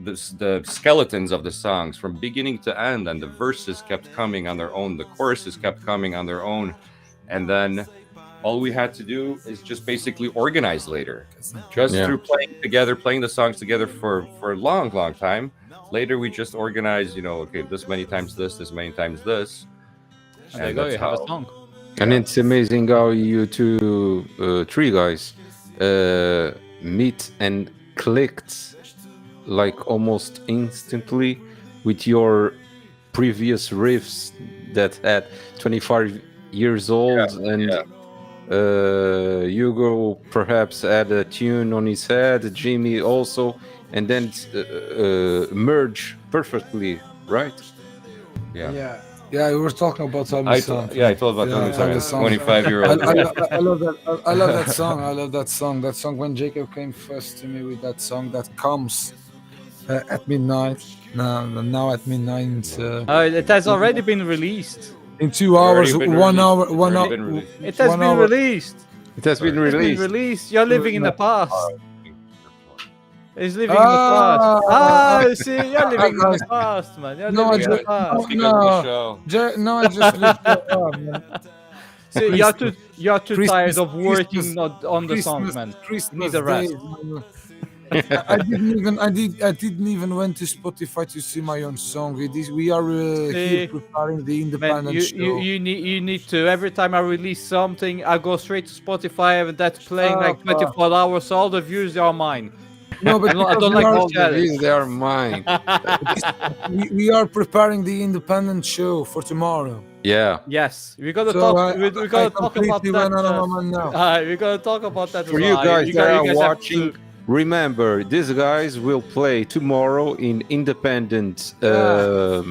the skeletons of the songs from beginning to end, and the verses kept coming on their own, the choruses kept coming on their own, and then all we had to do is just basically organize later. Just through playing the songs together for a long time. Later we just organized, you know, okay, this many times this many times this. And there you go, you have a song. And it's amazing how you 3 guys meet and clicked like almost instantly with your previous riffs that had 25 years old, Hugo perhaps had a tune on his head, Jimmy also, and then merge perfectly, right? Yeah, we were talking about Tell Me Something. I told about Yeah, the 25-year-old. I love that. I love that song. I love that song. That song when Jacob came first to me with that song that comes at midnight. Now at midnight. It has already been released. In 2 hours, Already been 1 released. hour, 1 Already hour. been released. It has 1 been hour. released. It has been It's been released. released. You're living in the past. He's living in the Ah, past. You see, you're living in the past, man. You're No, living in I the past. Speak of the show. No, I just looked up, man. See, you're too Christmas- tired of working Christmas- on the song, man. You Christmas need a rest. Day, man. I didn't even went to Spotify to see my own song. We are here See, preparing the man, independent show. you need to. Every time I release something, I go straight to Spotify and that's playing Uh, like 24 hours. So all the views are mine. no, but I because don't we like are to All the share it. views, they are mine. we are preparing the independent show for tomorrow. Yeah. Yes, we're gonna So talk. I, We're I gonna talk about completely that. went on a moment now. We're gonna talk about that as For well. you guys that You are guys have watching, to. remember these guys will play tomorrow in independent Club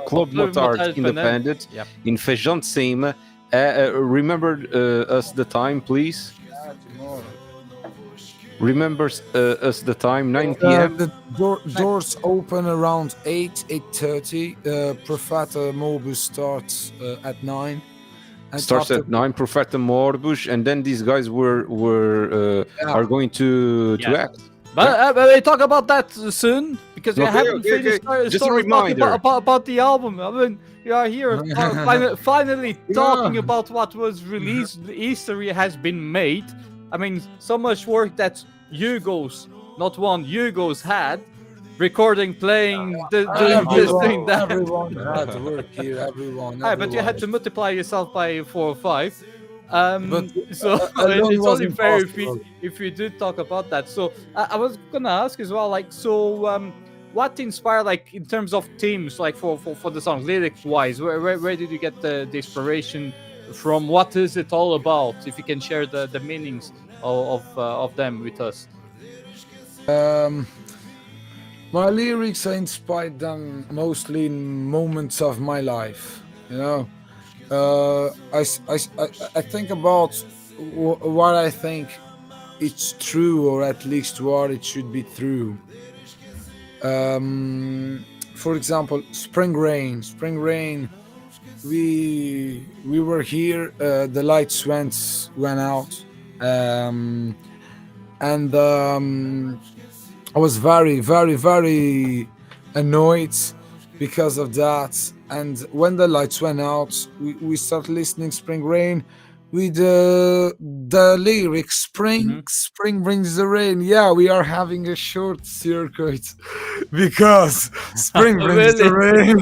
Club Motard Motel Independent. Independent Yep. in Feijão de Cima. Remember us the time, please. Tomorrow. Remember us the time, 9 p.m. The doors open around 8:30. Profeta Mobus starts at 9. And Starts after at 9. Profeta Morbus, and then these guys Yeah. are going to Yeah. act. But we talk about that soon because we Okay, haven't okay, finished okay. Just a talking reminder. about the album. I mean, we are here finally talking Yeah. about what was released. The history has been made. I mean, so much work that Hugo's, not one, Hugo's had, recording, playing, this thing, that. Everyone had to work here. Everyone. But you had to multiply yourself by 4 or 5. But, So alone it's was only fair impossible. if you did talk about that. So I was gonna ask as well, like, so what inspired, like, in terms of themes, like for the songs, lyric wise, where did you get the inspiration from? What is it all about? If you can share the meanings of them with us. My lyrics I inspired them mostly in moments of my life. You know, I think about what I think it's true, or at least what it should be true. For example, spring rain. Spring rain. We were here. The lights went out, and I was very, very, very annoyed because of that. And when the lights went out, we started listening Spring Rain with the lyrics Spring brings the rain. Yeah, we are having a short circuit because spring brings the rain.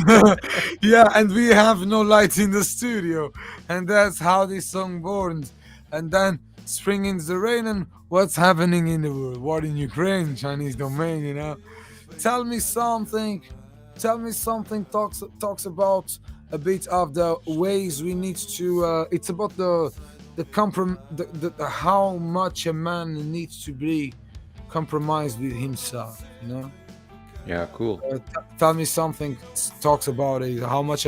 Yeah, and we have no lights in the studio. And that's how this song born. And then spring in the rain, and what's happening in the world? War in Ukraine, Chinese domain, you know. Tell me something. Tell me something talks about a bit of the ways we need to. It's about the how much a man needs to be compromised with himself. You know. Yeah, cool. Tell me something talks about it. How much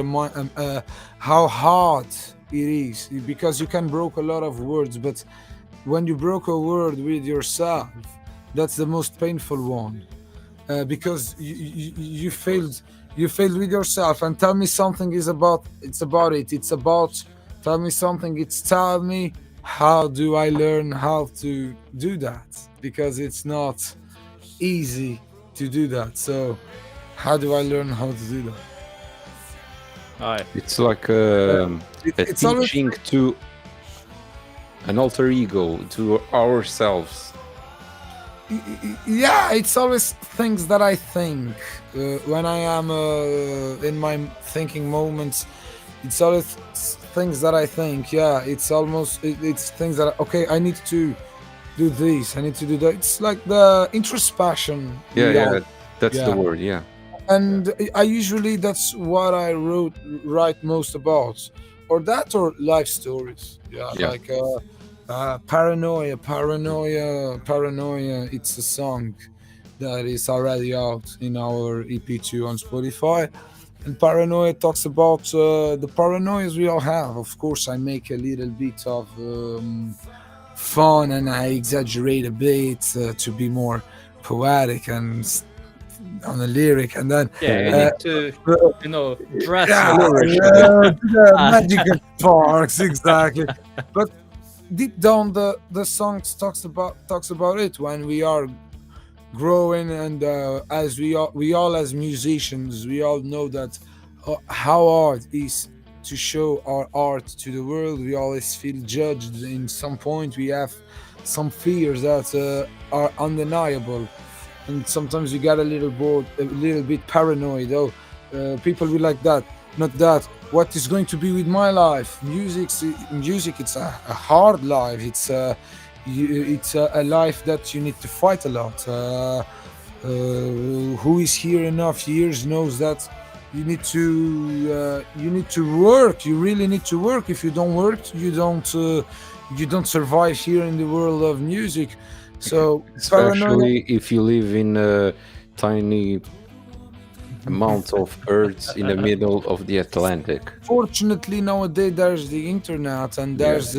how hard it is, because you can broke a lot of words, but when you broke a word with yourself, that's the most painful one, because you failed with yourself. And tell me something is about it's about tell me something, it's tell me how do I learn how to do that, because it's not easy to do that. So how do I learn how to do that? Alright. It's like a It's always teaching to an alter ego, to ourselves. Yeah, it's always things that I think when I am in my thinking moments. It's always things that I think. Yeah, it's things that okay, I need to do this, I need to do that. It's like the introspection. Yeah, that's Yeah. the word. Yeah. And I usually that's what I write most about, or that or life stories. Yeah. Like paranoia. It's a song that is already out in our EP2 on Spotify. And paranoia talks about the paranoias we all have. Of course, I make a little bit of fun, and I exaggerate a bit to be more poetic and on the lyric, and then Yeah, you need to, dress the magical sparks, exactly. But deep down, the song talks about it when we are growing, and as we all as musicians, we all know that how hard is to show our art to the world. We always feel judged in some point. We have some fears that are undeniable, and sometimes you get a little bored, a little bit paranoid. Oh, people will like that, not that. What is going to be with my life? Music. It's a hard life. It's a life that you need to fight a lot. Who is here enough years knows that you need to work. You really need to work. If you don't work, you don't survive here in the world of music. So paranoia. Especially if you live in a tiny amount of earth in the middle of the Atlantic. Fortunately, nowadays there's the internet and there's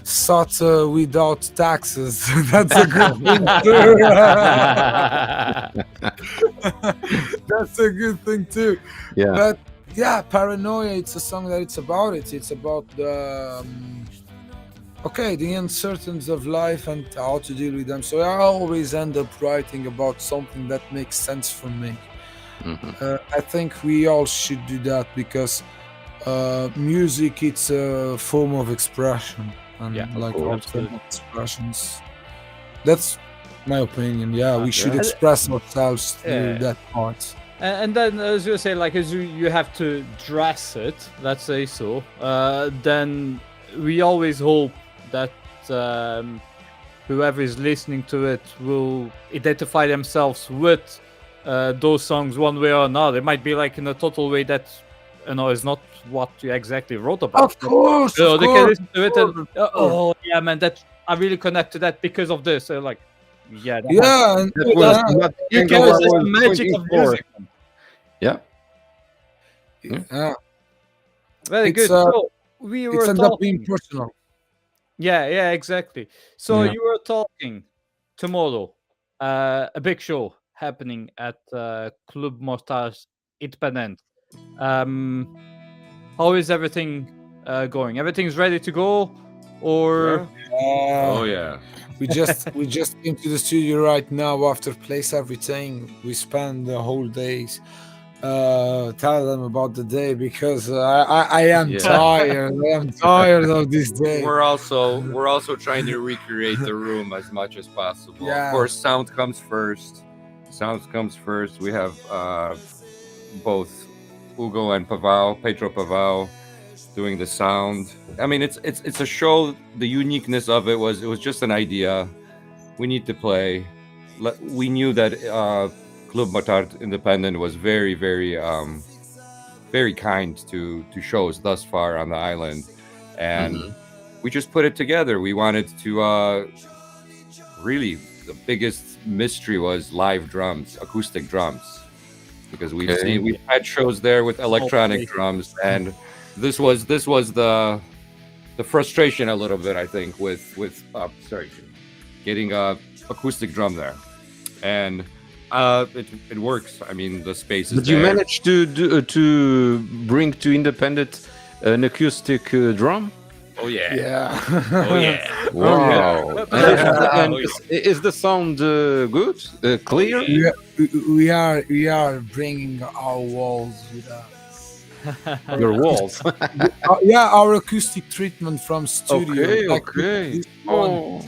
SAT without taxes. That's a good thing too. That's a good thing too. Yeah. But yeah, paranoia. It's a song that it's about it. It's about the the uncertainties of life and how to deal with them. So I always end up writing about something that makes sense for me. I think we all should do that because music it's a form of expression, and Yeah, like course. all form of expressions. That's my opinion. Yeah, we should Yeah. express ourselves through Yeah. that part. And then, as you say, like as you have to dress it, let's say so. Then we always hope that whoever is listening to it will identify themselves with those songs one way or another. It might be like in a total way that is not what you exactly wrote about. Of course, So of they can course. listen to it and of course. oh yeah, man, that I really connect to that because of this. So like, yeah, that Yeah, and That was yeah, not the you angle can I resist was the magic of pointing for. music. Yeah. yeah. Very It's, good. So we It were ends up being talking. personal. Yeah, exactly. So Yeah. you were talking tomorrow, a big show happening at Club Mortage Independent. How is everything going? Everything's ready to go, or Oh Uh, yeah. we just came to the studio right now after place everything. We spent the whole days. Tell them about the day because I am Yeah. tired. I am tired of this day. We're also trying to recreate the room as much as possible. Yeah. Of course, sound comes first. Sound comes first. We have both Hugo and Pedro Pavao, doing the sound. I mean, it's a show. The uniqueness of it was just an idea. We need to play. We knew that Club Motard Independent was very very kind to shows thus far on the island, and we just put it together. We wanted to really, the biggest mystery was live drums, acoustic drums, because we've had shows there with electronic drums, and this was the frustration a little bit, I think, with getting a acoustic drum there, and it works. I mean, the space is Did you there. manage to bring to Independent an acoustic drum? Oh yeah. Yeah. Oh yeah. Wow! And is the sound good, clear? we are bringing our walls with us. Your walls. Our acoustic treatment from studio. Okay, Like okay. this one,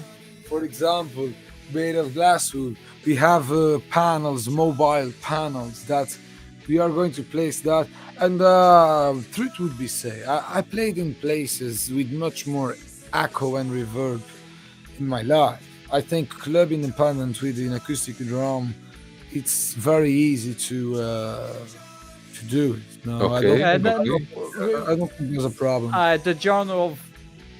for example, made of glasswood. We have panels, mobile panels that we are going to place that. And truth would be say, I played in places with much more echo and reverb in my life. I think club independent with an acoustic drum, it's very easy to do it. No, Okay. I And then I don't think there's a problem. the genre of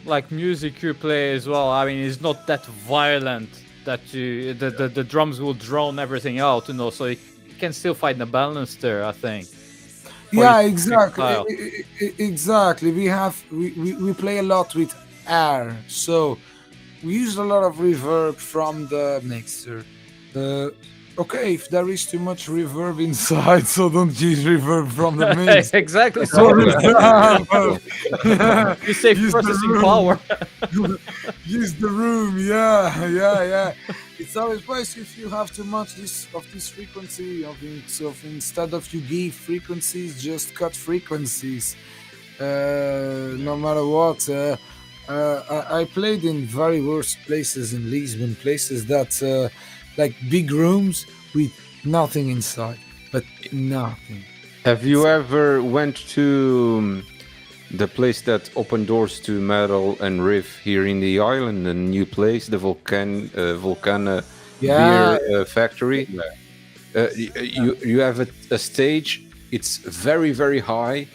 like music you play as well. I mean, it's not that violent that the drums will drown everything out, so you can still find the balance there, I think. Yeah, you exactly. style. Exactly. We play a lot with air, so we use a lot of reverb from the mixer. Okay, if there is too much reverb inside, so don't use reverb from the mix. Exactly. For So example, you save use the processing room. power. Use the room. Yeah. It's always best if you have too much of this frequency of instead of you give frequencies, just cut frequencies. No matter what. I played in very worse places in Lisbon, places that like big rooms with nothing inside, but nothing. Have you ever went to the place that opened doors to metal and riff here in the island, a new place, the Volcana Yeah, beer factory? You have a stage. It's very very high,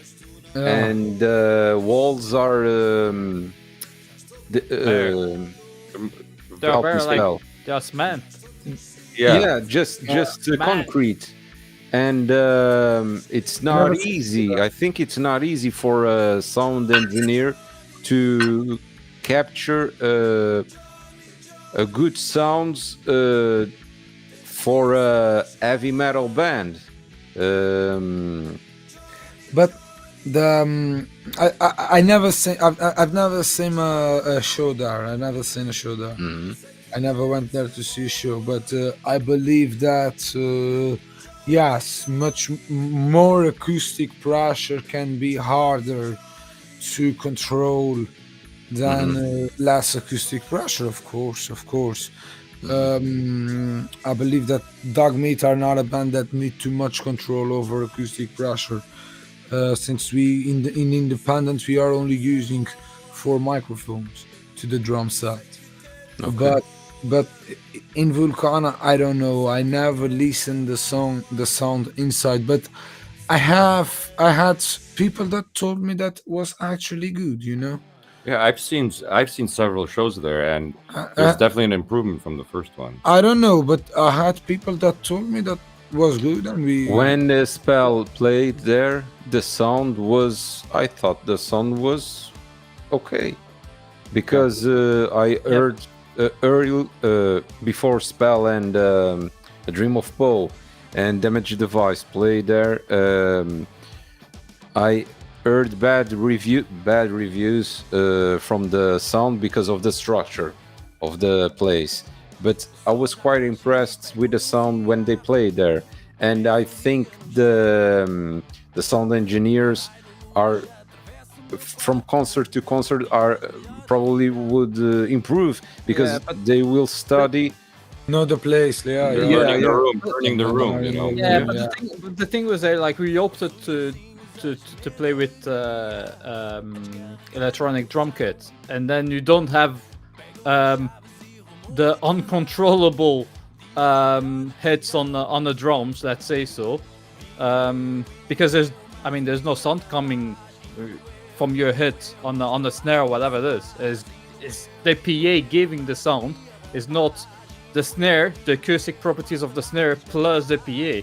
yeah. and the walls are They're help me very like spell. they're cement. Yeah, just Man. concrete, and it's Never not seen easy. I think it's not easy for a sound engineer to capture a good sounds for a heavy metal band. But the I never seen I've never seen a show there. I never seen a show there. I never went there to see a show, but I believe that yes, much more acoustic pressure can be harder to control than less acoustic pressure. Of course. I believe that Dogmeat are not a band that need too much control over acoustic pressure. Since we in independent we are only using 4 microphones to the drum set. But in Vulcana I don't know. I never listened the sound inside, but I had people that told me that was actually good. Yeah, I've seen several shows there, and there's definitely an improvement from the first one. I don't know, but I had people that told me that was good, and we When the spell played there, the sound was. I thought the sound was okay because I heard early before spell and a Dream of Poe and Damage Device play there. I heard bad reviews from the sound because of the structure of the place, but I was quite impressed with the sound when they played there, and I think the sound engineers are from concert to concert are probably would improve because Yeah, but- they will study. know the place. Yeah, They're yeah. learning the yeah. room, turning the room, you know. Yeah, but Yeah. the thing was that like we opted to play with electronic drum kits, and then you don't have the uncontrollable hits on the drums. Let's say so, because there's no sound coming from your hit on the snare or whatever it is. Is the PA giving the sound? Is not the snare, the acoustic properties of the snare plus the PA,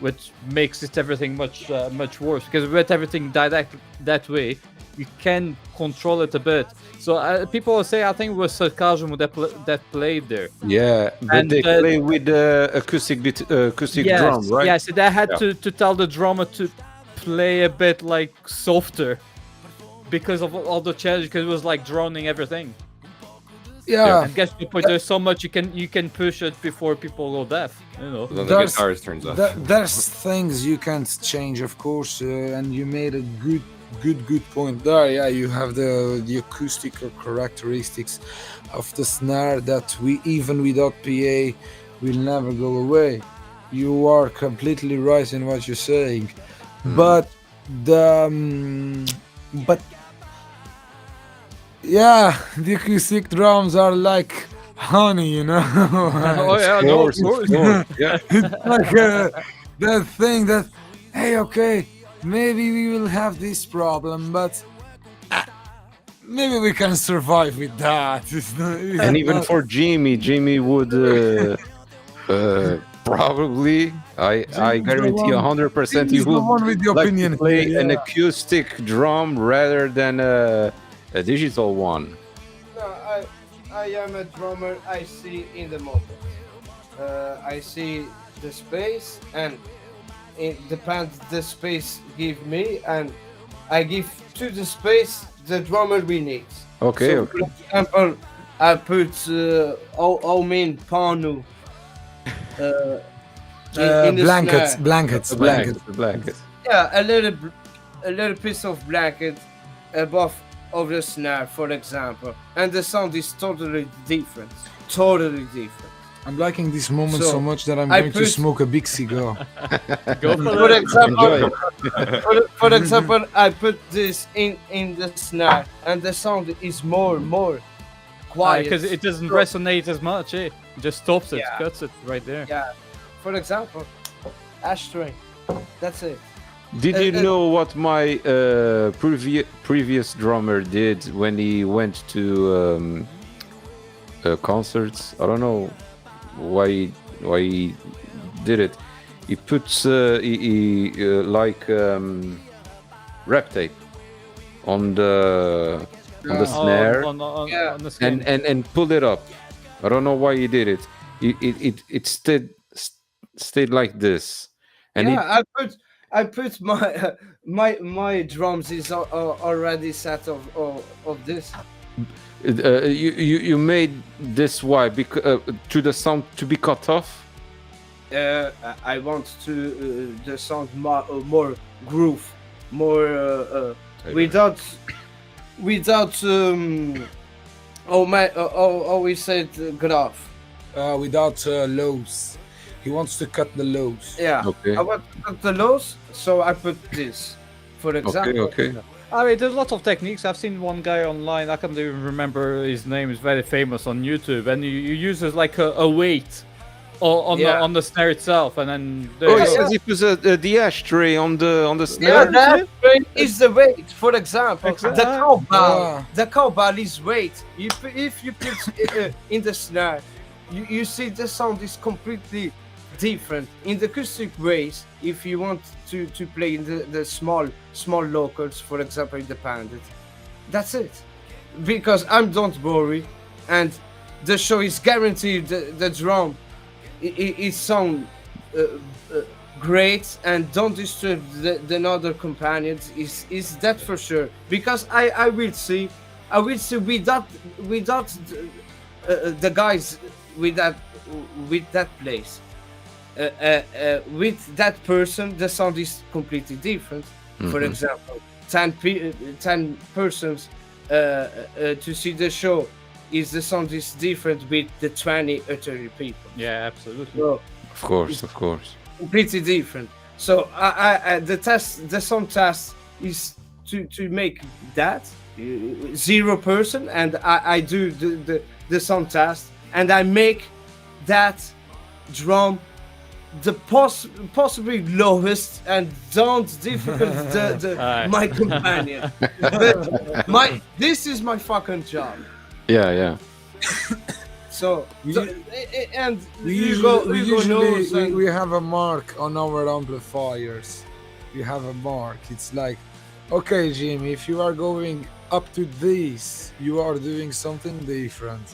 which makes it everything much worse. Because with everything direct that way, you can control it a bit. So people will say, I think it was sarcasm that played there. Yeah, but And, they play with the acoustic drum, right? Yes, they had to tell the drummer to play a bit like softer because of all the changes. Because it was like drowning everything. Yeah. And guess the point, there's so much you can push it before people go deaf. Then the There's- guitarist turns up. There's things you can't change, of course, and you made a good point there. Yeah, you have the acoustical characteristics of the snare that we even without PA will never go away. You are completely right in what you're saying, but but yeah, the acoustic drums are like honey, Oh yeah, no, of course. Yeah. like that thing that, hey, okay, maybe we will have this problem, but maybe we can survive with that. And even for Jimmy would probably, I guarantee 100% he He's the would one with the like opinion to play here, an yeah. acoustic drum rather than a digital one. No, I am a drummer. I see in the moment. I see the space, and it depends the space give me, and I give to the space the drummer we need. Okay, So, okay. for example, I put Omin Panu in the Blankets, snare. blankets, blankets. Blanket. Yeah, a little piece of blanket above of the snare, for example, and the sound is totally different. Totally different. I'm liking this moment so, So, much that I'm I going to put- smoke a big cigar. Go for For it. example, Enjoy it. for example, I put this in the snare, and the sound is more quiet. Because it doesn't So, resonate as much, eh? It just stops it, Yeah. cuts it right there. Yeah. For example, ashtray. That's it. Did you know what my previous drummer did when he went to concerts? I don't know why he did it. He puts like rep tape on the snare Yeah. On the skin. and pulled it up. I don't know why he did it. It stayed like this, and Yeah, I put my drums is already set of this. you made this why because to the sound to be cut off. I want to the sound more groove, more without we said graph. Without lows. He wants to cut the lows. Yeah, Okay. I want to cut the lows, so I put this, for example. Okay. I mean, there's lots of techniques. I've seen one guy online. I can't even remember his name. He's very famous on YouTube, and he uses like a weight on the snare itself, and then there Oh, you he go. says he puts the ashtray on the snare. Yeah, that is the weight. For example, Exactly. the cowbell. Ah. The cowbell is weight. If you put in the snare, you see the sound is completely different. In the acoustic ways, if you want to play in the small locals, for example, in the Pandit, that's it. Because I'm don't worry, and the show is guaranteed the drum it sound great and don't disturb the other companions. Is that for sure? Because I will see without the guys with that place. With that person, the sound is completely different. For example, 10 persons to see the show, is the sound is different with the 20 or 30 people. Yeah, absolutely. So Of course. completely different. So the sound test is to make that 0 person, and I do the sound test, and I make that drum the possibly lowest and don't difficult Aye. my companion. But this is my fucking job. Yeah. So, We- and We Hugo usually knows, and- we have a mark on our amplifiers. We have a mark. It's like, okay, Jimmy, if you are going up to this, you are doing something different.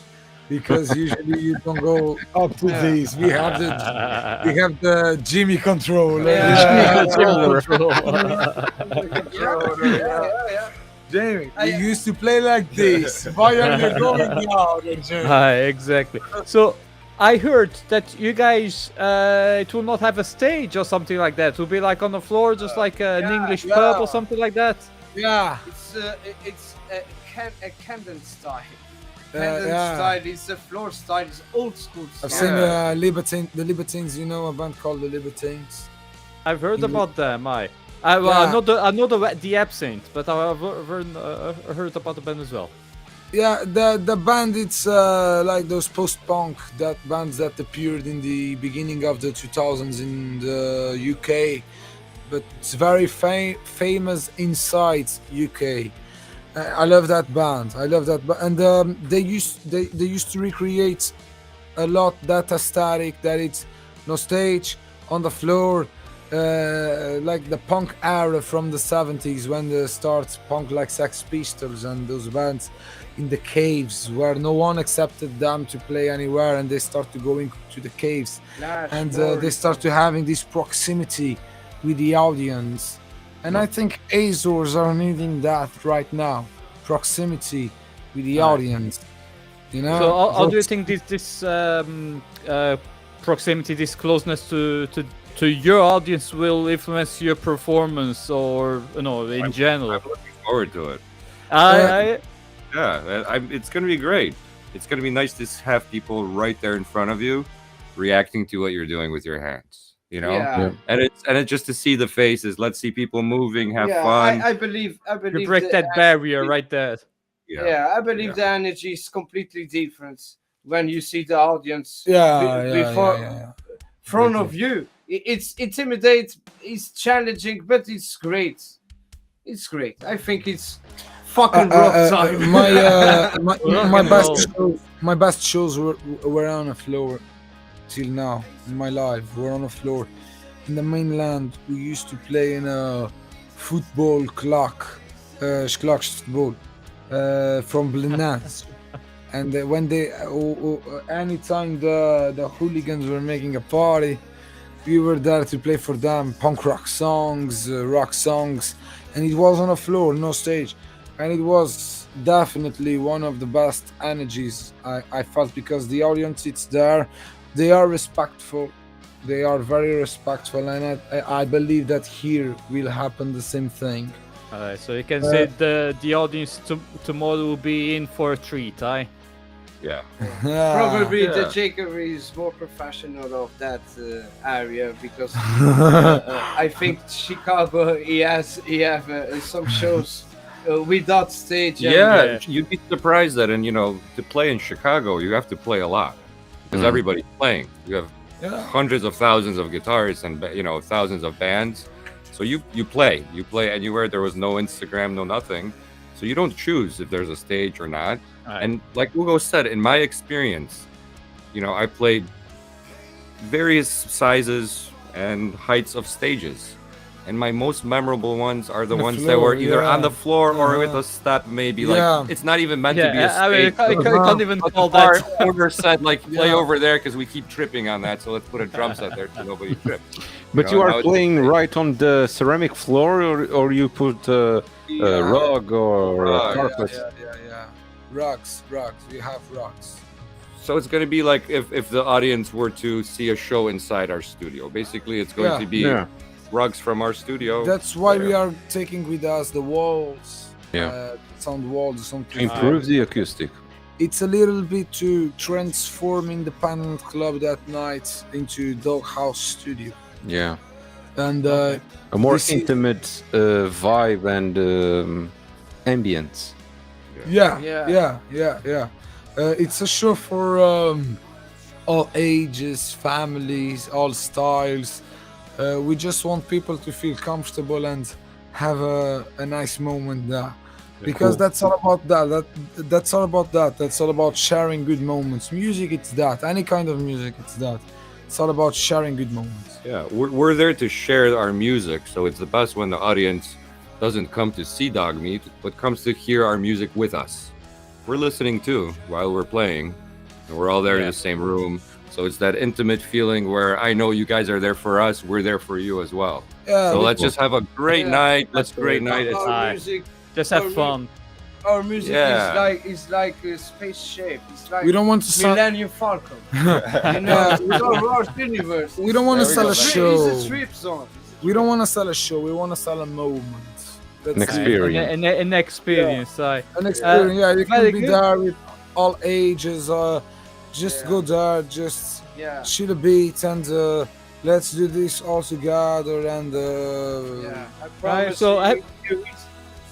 Because usually you don't go up to this. We have the Jimmy controller. Yeah. Yeah. Jamie, we used to play like this. Why are you going down, Jamie? Exactly. So I heard that you guys it will not have a stage or something like that. It will be like on the floor, just like an English pub or something like that. Yeah. It's a Camden style. Yeah. Camden style is the floor style, is old school style. I've seen the Libertines. You know a band called the Libertines. I've heard You- about them. I Yeah. know the Absinthe, but I've heard about the band as well. Yeah, the band, it's like those post-punk that bands that appeared in the beginning of the 2000s in the UK, but it's very famous inside UK. I love that band. And they used to recreate a lot that aesthetic, that it's no stage on the floor. Like the punk era from the 70s, when they start punk like Sex Pistols and those bands in the caves where no one accepted them to play anywhere, and they start to going to the caves, and they start to having this proximity with the audience. And I think Azores are needing that right now, proximity with the audience. You know. So how do you think this proximity, this closeness to your audience will influence your performance, or in general? I'm looking forward to it. I Yeah, it's gonna be great. It's gonna be nice to have people right there in front of you, reacting to what you're doing with your hands. You know, Yeah, and it's just to see the faces. Let's see people moving, have yeah. fun. I you believe break that barrier right there. Yeah, yeah, I believe yeah. the energy is completely different when you see the audience before Yeah. front Agree. of you. It's intimidating, it's challenging, but it's great. It's great. I think it's fucking rock time. Rock My and best roll. my best shows were on the floor till now in my life. We're on the floor. In the mainland, we used to play in a football clock, football, from Blinaz. And when they, anytime the hooligans were making a party, we were there to play for them punk rock songs, and it was on the floor, no stage, and it was definitely one of the best energies I felt because the audience it's there, they are respectful, they are very respectful, and I believe that here will happen the same thing. So you can say the audience tomorrow will be in for a treat, aye? Yeah. Probably the Yeah. Jacob is more professional of that area because I think Chicago he have some shows without stage. And, Yeah, Yeah. you'd be surprised that, and to play in Chicago, you have to play a lot because Mhm. everybody's playing. You have Yeah. hundreds of thousands of guitarists and thousands of bands. So you play, anywhere. There was no Instagram, no nothing. So you don't choose if there's a stage or not. Aye. And like Hugo said, in my experience, I played various sizes and heights of stages. And my most memorable ones are the On the ones that were floor, either on the yeah. floor or with Uh-huh. a step, maybe. Yeah. Like, it's not even meant to be a Yeah, I mean, stage. you can't even But call the bar that. owner said, like, play Yeah. over there because we keep tripping on that. So let's put a drum set there so nobody trips. But you now are it's playing okay. right on the ceramic floor, or you put a rug or Rug. a carpet? Yeah. Rugs. We have rugs. So it's going to be like if the audience were to see a show inside our studio. Basically, it's going Yeah. to be Yeah. rugs from our studio. That's why we there. are taking with us the walls. Yeah. Sound walls, To something. improve the acoustic. It's a little bit to transform Independent Club that night into Doghouse Studio. Yeah. And A more This is- intimate vibe and ambience. yeah. It's a show for all ages, families, all styles. We just want people to feel comfortable and have a nice moment there. Because that's all about that. That's all about that. That's all about sharing good moments. Music, it's that. Any kind of music, it's that. It's all about sharing good moments. Yeah, we're there to share our music. So it's the best when the audience doesn't come to see Dog Meat, but comes to hear our music with us. We're listening too while we're playing, and we're all there in Yeah. the same room. So it's that intimate feeling where I know you guys are there for us, we're there for you as well. Yeah, So we- let's just have a great Yeah. night. Let's great night. It's, Our Aye. music, Just have Or fun. our music Yeah. is like a space shape. It's like we don't want to sell. Millennium Falcon. It's our Wars universe. We don't want to There we sell go. a It's show. a trip zone. We don't want to sell a show. We want to sell a moment. That's An it. experience. An experience, aye. An experience. Yeah, you very can be good. there with all ages. Just Yeah. go there. Just Yeah. chill a bit and let's do this all together. And Yeah. so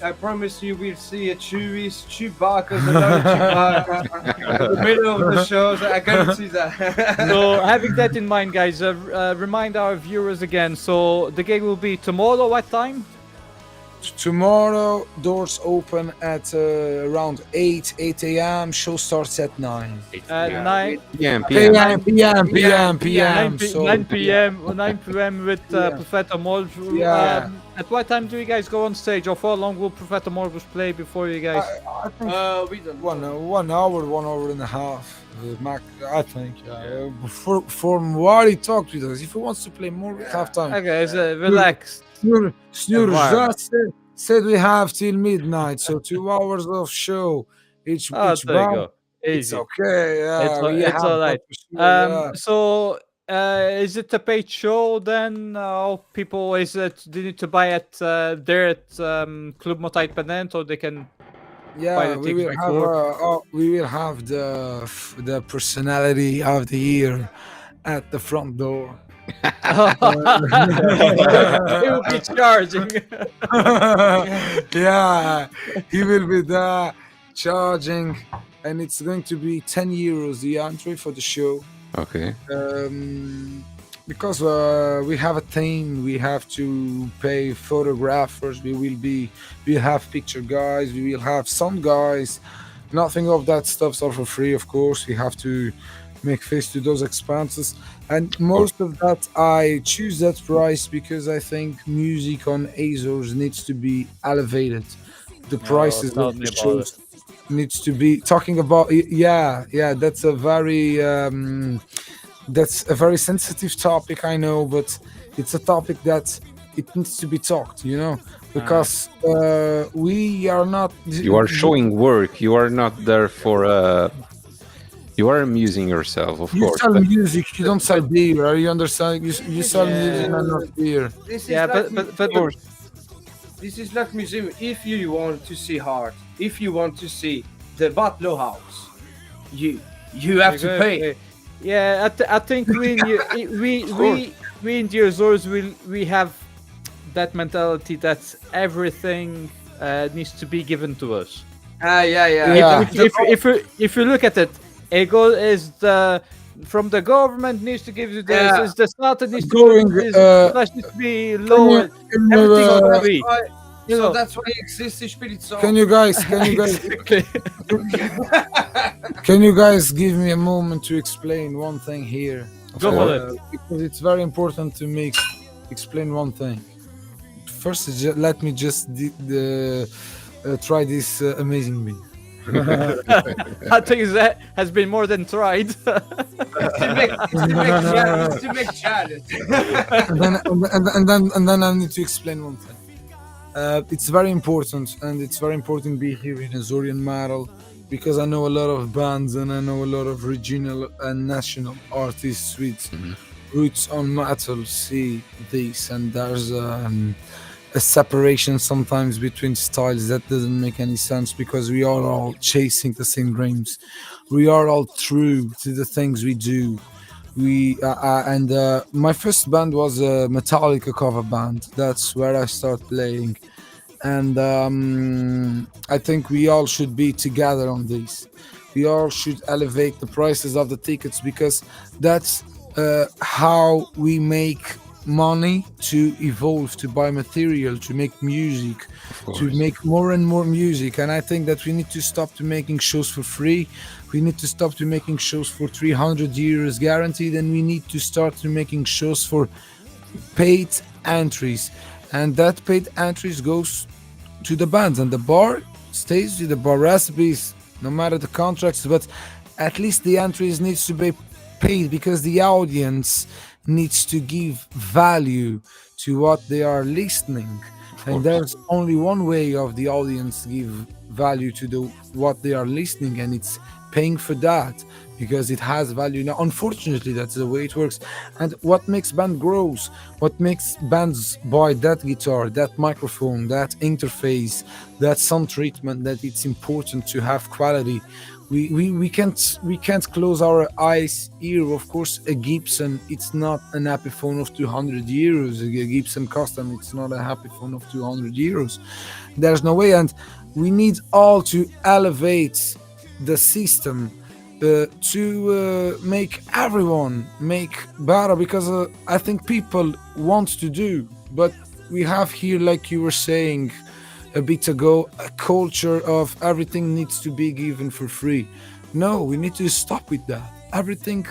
I promise you we'll see a Chewbacca's another Chewbacca in the middle of the show. I guarantee that. So having that in mind, guys, remind our viewers again. So the gig will be tomorrow. What time? tomorrow doors open at around 8 a.m. Show starts at 9. 9 PM. PM. So 9 p.m. with Yeah. Professor Morbius. Yeah. At what time do you guys go on stage, or for how long will Professor Morbius play before you guys? I think We don't. one hour and a half. Mac, I think. From what he talked with us, if he wants to play more, we have time. Okay, so relax. Snur Environment. just said we have till midnight, so 2 hours of show each Oh, each there you band. go. It's Easy. okay. Yeah, It's all right. Yeah. So is it a paid show then? People is it they need to buy it there at Club Motai Pendant, or they can Yeah, we will have we will have the personality of the year at the front door. He will be charging. Yeah, he will be there charging, and it's going to be 10 euros the entry for the show. Okay. Because we have a theme, we have to pay photographers. We'll have picture guys, we will have sound guys. Nothing of that stuff's are for free, of course. We have to make face to those expenses, and most of that I choose that price because I think music on Azores needs to be elevated. The prices tell of me the about shows needs to be talking about. Yeah, that's a very sensitive topic, I know, but it's a topic that it needs to be talked, because we are not. You are showing work. You are not there for. You are amusing yourself, of You course. sell but- music, you don't sell beer. Are you understand? You sell music and not beer. This is Yeah, like but this is like museum. If you want to see art, if you want to see the Butler House, you have to pay. Yeah, I think we in the Azores we have that mentality that everything needs to be given to us. Yeah. Yeah. If you look at it, Ego is from the government needs to give you this. Yeah. Is the Santa needs to Going, give you this. Flash needs to be lower. Everything uh, is free. So that's why it exists in Spirit Soul. Can you guys Okay. can you guys give me a moment to explain one thing here? Go for it. Because it's very important to explain one thing. First, let me just try this amazing beer. I think that has been more than tried. to make challenge. and then I need to explain one thing. It's very important, and it's very important to be here in Azorean Metal, because I know a lot of bands and I know a lot of regional and national artists with roots on metal see this, and there's a separation sometimes between styles that doesn't make any sense, because we are all chasing the same dreams. We are all true to the things we do. My first band was a Metallica cover band. That's where I started playing, and I think we all should be together on this. We all should elevate the prices of the tickets, because that's how we make money to evolve, to buy material, to make music, to make more and more music. And I think that we need to stop to making shows for free. We need to stop to making shows for 300 euros guaranteed, and we need to start to making shows for paid entries, and that paid entries goes to the bands, and the bar stays with the bar recipes no matter the contracts, but at least the entries needs to be paid, because the audience needs to give value to what they are listening, and there's only one way of the audience give value to what they are listening, and it's paying for that, because it has value. Now, unfortunately, that's the way it works. And what makes band grows, what makes bands buy that guitar, that microphone, that interface, that sound treatment, that it's important to have quality. We can't close our eyes here. Of course, a Gibson, it's not an Epiphone of 200 euros. A Gibson Custom, it's not a Epiphone of 200 euros. There's no way, and we need all to elevate the system to make everyone make better, because I think people want to do, but we have here, like you were saying a bit ago, a culture of everything needs to be given for free. No, we need to stop with that. Everything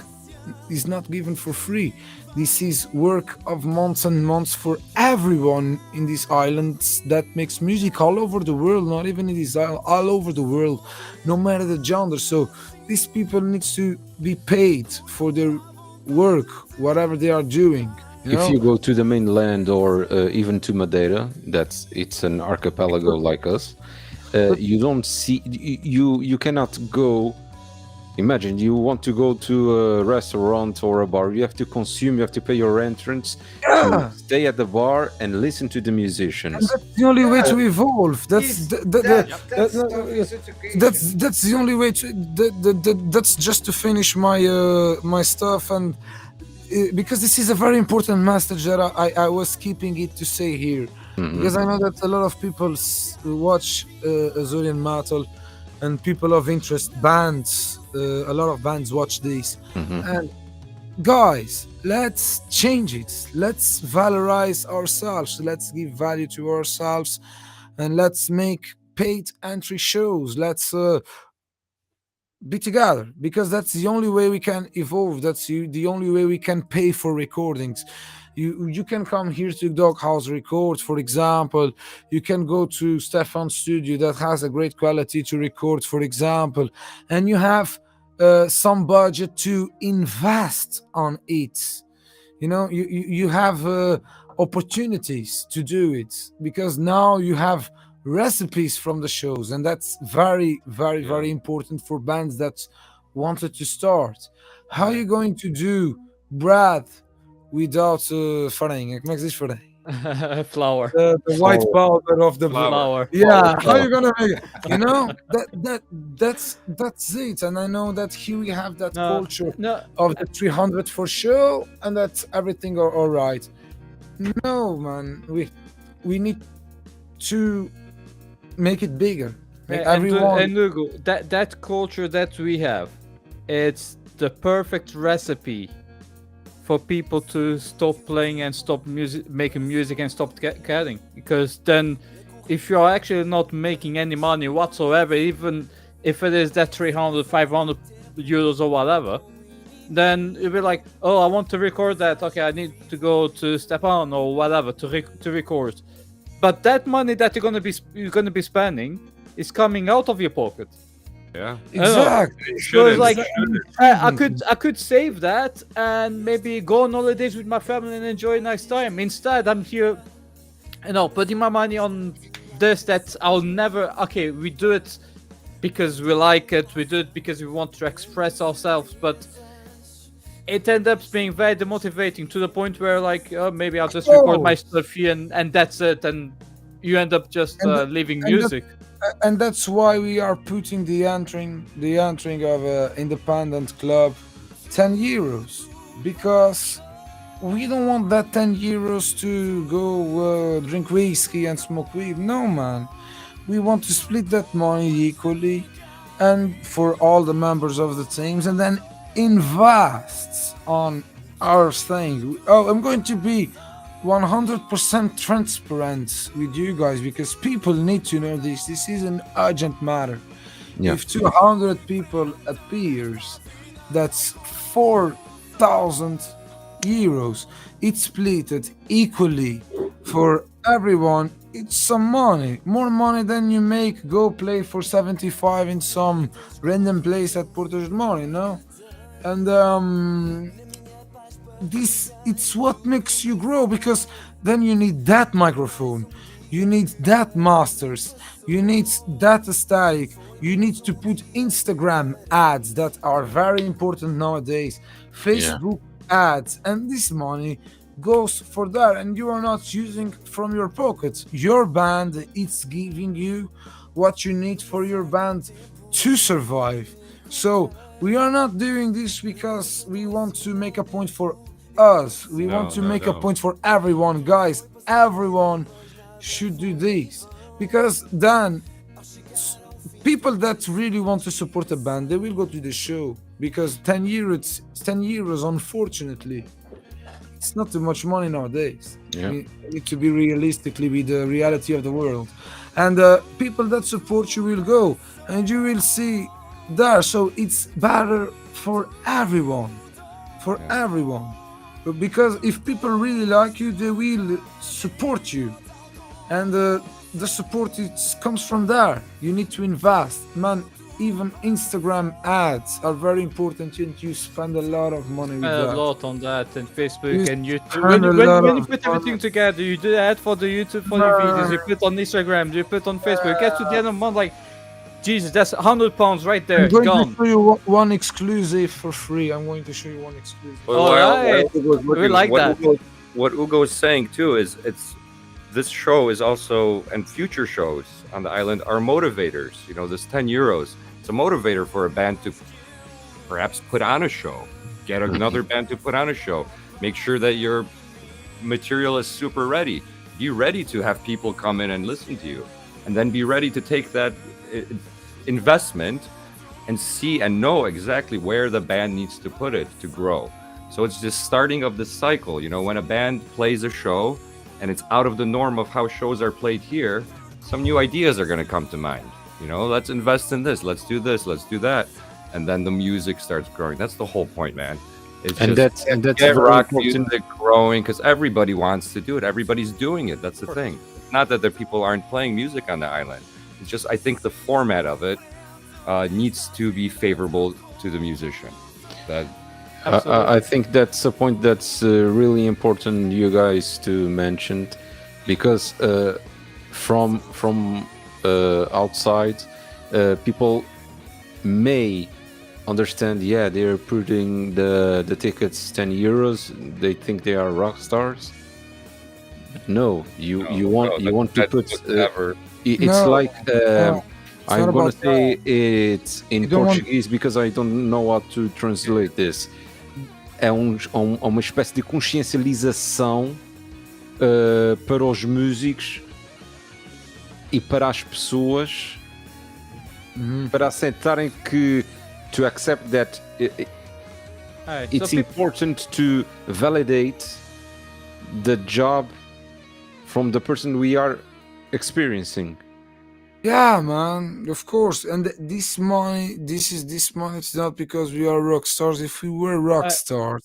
is not given for free. This is work of months and months for everyone in these islands that makes music all over the world, not even in this island, all over the world, no matter the genre. So these people needs to be paid for their work, whatever they are doing. If you go to the mainland or even to Madeira, it's an archipelago like us. You don't see, you cannot go, Imagine you want to go to a restaurant or a bar. You have to consume. You have to pay your entrance Yeah. to stay at the bar and listen to the And musicians. that's the only way to evolve. That's That's the only way to. That's just to finish my stuff, and because this is a very important message that I was keeping it to say here, because I know that a lot of people watch Azorean Metal, and people of interest, bands, a lot of bands watch these, and guys, let's change it. Let's valorize ourselves. Let's give value to ourselves, and let's make paid entry shows. Let's be together, because that's the only way we can evolve. That's the only way we can pay for recordings. You can come here to Doghouse Records, for example. You can go to Stefan's studio that has a great quality to record, for example, and you have some budget to invest on it. You have opportunities to do it, because now you have recipes from the shows, and that's very, very, very important for bands that wanted to start. How are you going to do bread without farinha? Como é que se diz farinha? Flower. The white powder of the Flour. Yeah, how are you gonna make it? That's it. And I know that here we have that No, culture no, of the 300 for show, and that's everything all right. No, man, we need to make it bigger. Make everyone. and Hugo, that culture that we have, it's the perfect recipe for people to stop playing and stop making music and stop getting. Because then, if you're actually not making any money whatsoever, even if it is that 300, 500 euros or whatever, then you'll be like, oh, I want to record that. Okay, I need to go to Stefan or whatever to record. But that money that you're gonna be spending is coming out of your pocket. Yeah. Exactly. So it's like I could save that and maybe go on holidays with my family and enjoy a nice time. Instead, I'm here, putting my money on this that I'll never. Okay, we do it because we like it. We do it because we want to express ourselves, but it ends up being very demotivating to the point where, like, maybe I'll just record my stuff here and that's it, and you end up just leaving music. And that's why we are putting the entering of an independent club 10 euros, because we don't want that 10 euros to go drink whiskey and smoke weed. No, man, we want to split that money equally and for all the members of the teams, and then invest on our thing. I'm going to be 100% transparent with you guys, because people need to know this. This is an urgent matter. Yeah. If 200 people appears, that's 4,000 euros. It's split equally for everyone. It's some money, more money than you make go play for 75 in some random place at Porto Money, no? And it's what makes you grow, because then you need that microphone, you need that masters, you need that aesthetic, you need to put Instagram ads that are very important nowadays, Facebook ads, and this money goes for that, and you are not using from your pocket. Your band, it's giving you what you need for your band to survive. So we are not doing this because we want to make a point for us. We want to make a point for everyone, guys. Everyone should do this, because then people that really want to support a band, they will go to the show, because 10 euros, unfortunately, it's not too much money nowadays. We need to be realistically with the reality of the world, and people that support you will go, and you will see there. So it's better for everyone, because if people really like you, they will support you, and the support comes from there. You need to invest, man. Even Instagram ads are very important, and you spend a lot of money with that. A lot on that, and Facebook You and YouTube. spend a When lot you of put money. everything together, you do ad for the YouTube, for the videos, you put on Instagram, you put on Facebook. Get to the end of the month, like, Jesus, that's £100 right there. I'm going Gone. to show you one exclusive for free. I'm going to show you one exclusive. All right. Ugo's We like that. What Ugo is saying too is this show is also, and future shows on the island are motivators. You know, this €10, it's a motivator for a band to perhaps put on a show, get another band to put on a show, make sure that your material is super ready. Be ready to have people come in and listen to you, and then be ready to take that investment and see and know exactly where the band needs to put it to grow. So it's just starting of the cycle. You know, when a band plays a show and it's out of the norm of how shows are played here, some new ideas are going to come to mind. You know, let's invest in this, let's do that, and then the music starts growing. That's the whole point, man. It's that's get very rock important. music growing, because everybody wants to do it. Everybody's doing it. That's the thing. It's not that the people aren't playing music on the island. It's just, I think the format of it needs to be favorable to the musician. That I think that's a point that's really important, you guys, to mention, because from outside, people may understand. Yeah, they're putting the tickets €10. They think they are rock stars. But no, you want to put. It's No, like. no. I'm not gonna about say it's in You don't want- Portuguese because I don't know how to translate this. É uma espécie de consciencialização para os músicos e para as pessoas para aceitarem que to accept that Alright, it's so important to validate the job from the person we are experiencing. Yeah, man, of course. And this money, it's not because we are rock stars. If we were rock stars,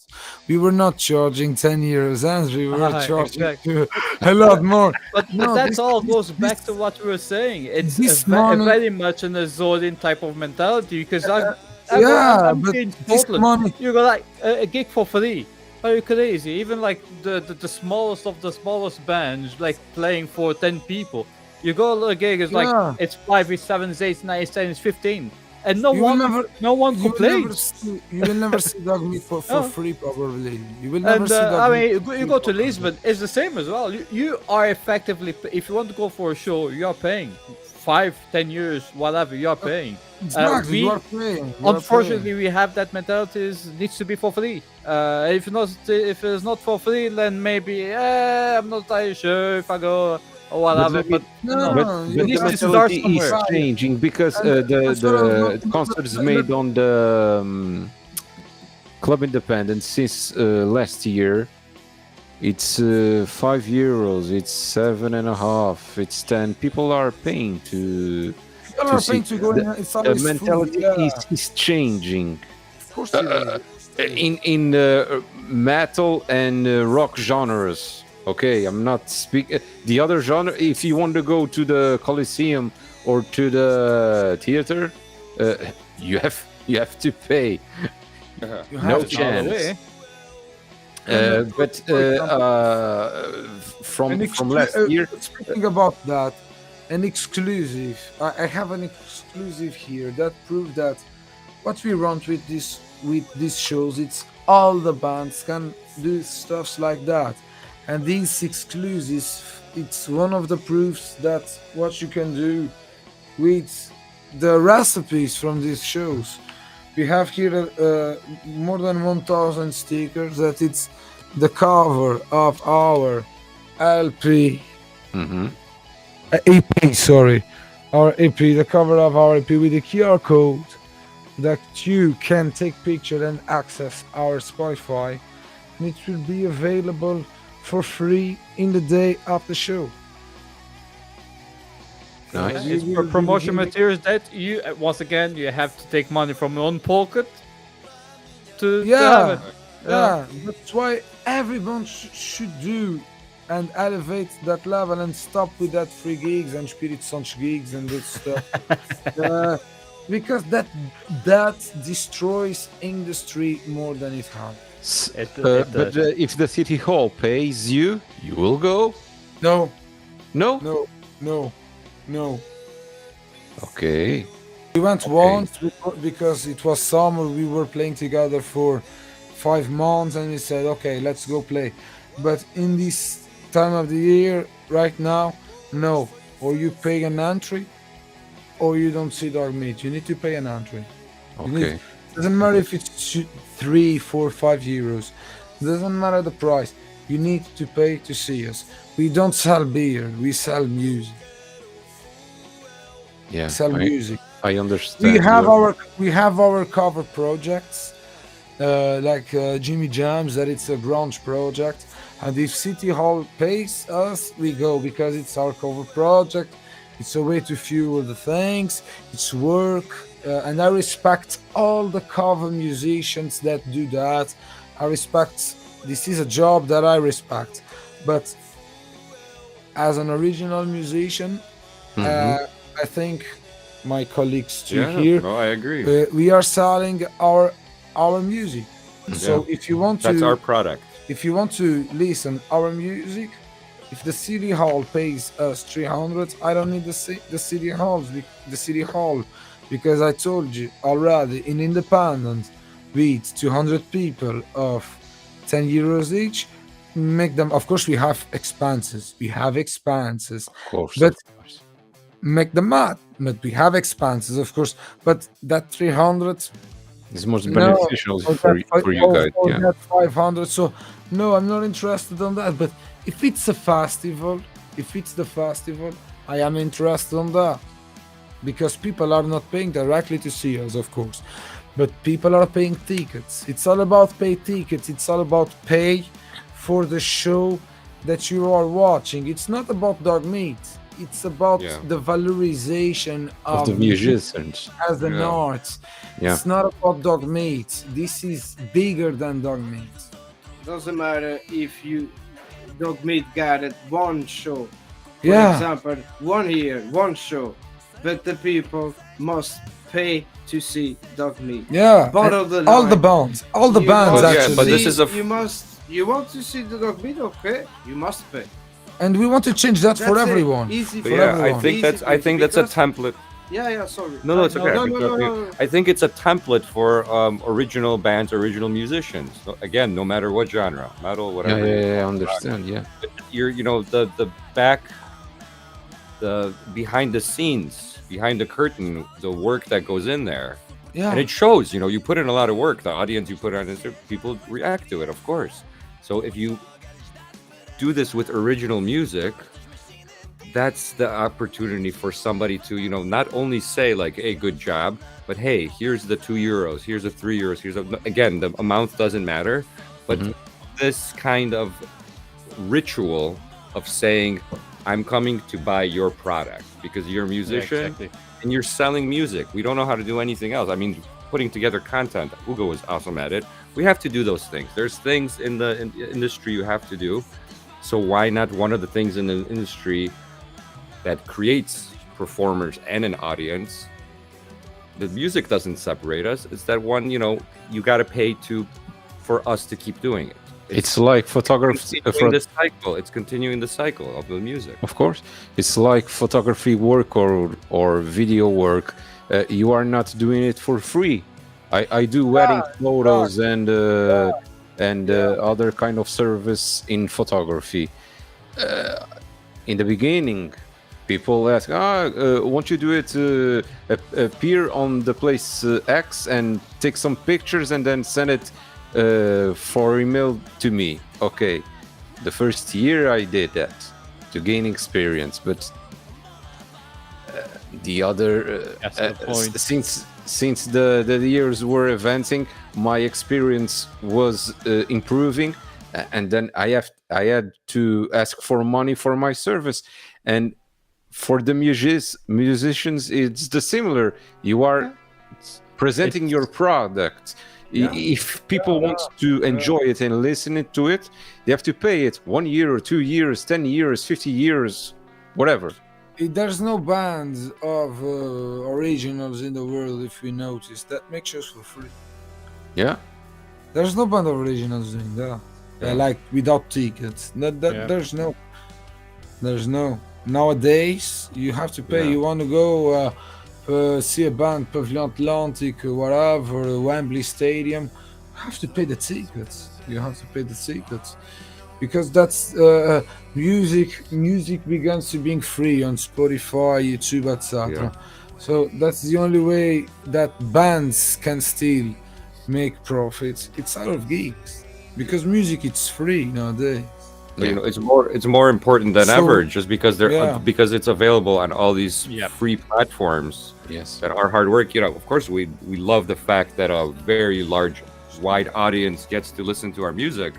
we were not charging €10, and we were charging exactly. a lot more. But No, that this- all goes this- back to what we were saying. It's this a money- very much an Azorean type of mentality, because yeah, I'm but in this Scotland. money, You go like a gig for free. Are you crazy? Even like the smallest of the smallest bands, like playing for 10 people. You go to a gig, it's like Yeah. it's 5, it's 7, it's 8, 9, it's 10, it's 15, and You will never- no one you will never complains. see dog meat for Oh. free, probably. You will never And see dog I meat mean, for you free, go to probably. Lisbon, it's the same as well. You are effectively, if you want to go for a show, you are paying 5, 10 years, whatever. You are paying. Exactly, you are paying. you are Unfortunately, we have that mentality. It needs to be for free. If it's not for free, then maybe I'm not entirely sure if I go or whatever. But No, no. But you the need to can't start mentality is somewhere. changing because the concerts made on the Club Independent since last year. It's €5. It's 7.5. It's 10. People are paying to. People are see paying to go in. It's The always mentality food, yeah. is changing Of course it is. in metal and rock genres. Okay, I'm not speaking the other genre. If you want to go to the Coliseum or to the theater, you have to pay. You No have to. chance. way. But from last year, Speaking about that, an exclusive. I have an exclusive here that proves that what we want with these shows, it's all the bands can do stuffs like that, and these exclusives, it's one of the proofs that what you can do with the recipes from these shows. We have here more than 1,000 stickers that it's the cover of our LP, EP, sorry, our EP, the cover of our EP with the QR code that you can take picture and access our Spotify. And it will be available for free in the day of the show. nice. It's for promotion materials that you once again you have to take money from your own pocket to have Yeah, it. yeah, that's why everyone should do and elevate that level and stop with that free gigs and Spirit Sonch gigs and that stuff. Because that destroys industry more than it helps. It But if the city hall pays you, you will go. No, No. no, no, no. Okay. We went Okay. once because it was summer. We were playing together for 5 months, and we said, "Okay, let's go play." But in this time of the year, right now, no. Or you pay an entry, or you don't see dog meat. You need to pay an entry. You need. Okay. Doesn't matter if it's 3, 4, 5 euros. Doesn't matter the price. You need to pay to see us. We don't sell beer. We sell music. Yeah. Sell music. I understand. We have our cover projects, like Jimmy Jams, that it's a grunge project, and if City Hall pays us, we go because it's our cover project. It's a way to fuel the things. It's work, and I respect all the cover musicians that do that. I respect. This is a job that I respect, but as an original musician, Mhm. I think my colleagues too Yeah, here. no, I agree. We are selling our music. So if you want That's to our product. if you want to listen our music, if the city hall pays us 300, I don't need the city hall because I told you already in independent with 200 people of 10 euros each, make them. Of course, we have expenses. Of course. But Of course. make the math. But we have expenses, of course. But that 300, It's most no, beneficial or for that, for you guys. or Yeah. that 500. So no, I'm not interested on that. But if it's a festival, I am interested on that because people are not paying directly to see us, of course, but people are paying tickets. It's all about pay tickets. It's all about pay for the show that you are watching. It's not about dog meat. It's about Yeah. the valorization Of of the music musicians. as an Yeah. art. Yeah. It's not about dog meat. This is bigger than dog meat. Doesn't matter if you dog meat got it one show. For Yeah. example, 1 year, one show. But the people must pay to see dog meat. Yeah, But and of the all the line, bands, you bands must But yeah, actually. but this see- is a you want to see the dog meat, okay? You must pay. And we want to change that for That's it. everyone. Easy But for yeah, I everyone. think Easy I think that's a because- template. Yeah, sorry. No, it's okay. No, I no, think no, that- no, no. I think it's a template for original bands, original musicians. So again, no matter what genre, metal, Yeah, whatever. I understand. Yeah. You're, the back, the behind the scenes, behind the curtain, the work that goes in there, Yeah, and it shows. You put in a lot of work. The audience you put on it, people react to it, of course. So if you do this with original music, that's the opportunity for somebody to, not only say like, "Hey, good job," but hey, here's the 2 euros, here's the 3 euros, again, the amount doesn't matter, but Mhm. this kind of ritual of saying, "I'm coming to buy your product because you're a musician exactly. and you're selling music." We don't know how to do anything else. I mean, putting together content. Hugo is awesome at it. We have to do those things. There's things in the industry you have to do. So why not one of the things in the industry that creates performers and an audience? The music doesn't separate us. It's that one, you got to pay for us to keep doing it. It's like photography. continuing the cycle. It's continuing the cycle of the music. Of course, it's like photography work or video work. You are not doing it for free. I do wedding photos and other kind of service in photography. In the beginning, people ask, won't you do it? Appear on the place X and take some pictures and then send it for email to me. Okay, the first year I did that to gain experience, but the other That's the point. since the years were advancing, my experience was improving, and then I had to ask for money for my service. And for the musicians, it's the similar. You are presenting your product. If people want to enjoy it and listen to it, they have to pay it 1 year or 2 years, 10 years, 50 years, whatever. there's no bands of originals in the world, if we notice, that make shows for free. Yeah. There's no band of originals doing that. Yeah. Like without tickets. Yeah. There's no. Nowadays, you have to pay. Yeah. You want to go see a band, Pavilion Atlantic, whatever, Wembley Stadium, you have to pay the tickets. You have to pay the tickets because that's music begins to being free on Spotify, YouTube, etc. Yeah. So that's the only way that bands can still make profits. It's out of gigs because music it's free nowadays. You know, it's more important than So, ever, just because yeah. because it's available on all these Yep. free platforms. Yes. That our hard work, you know, of course, we love the fact that a very large, wide audience gets to listen to our music,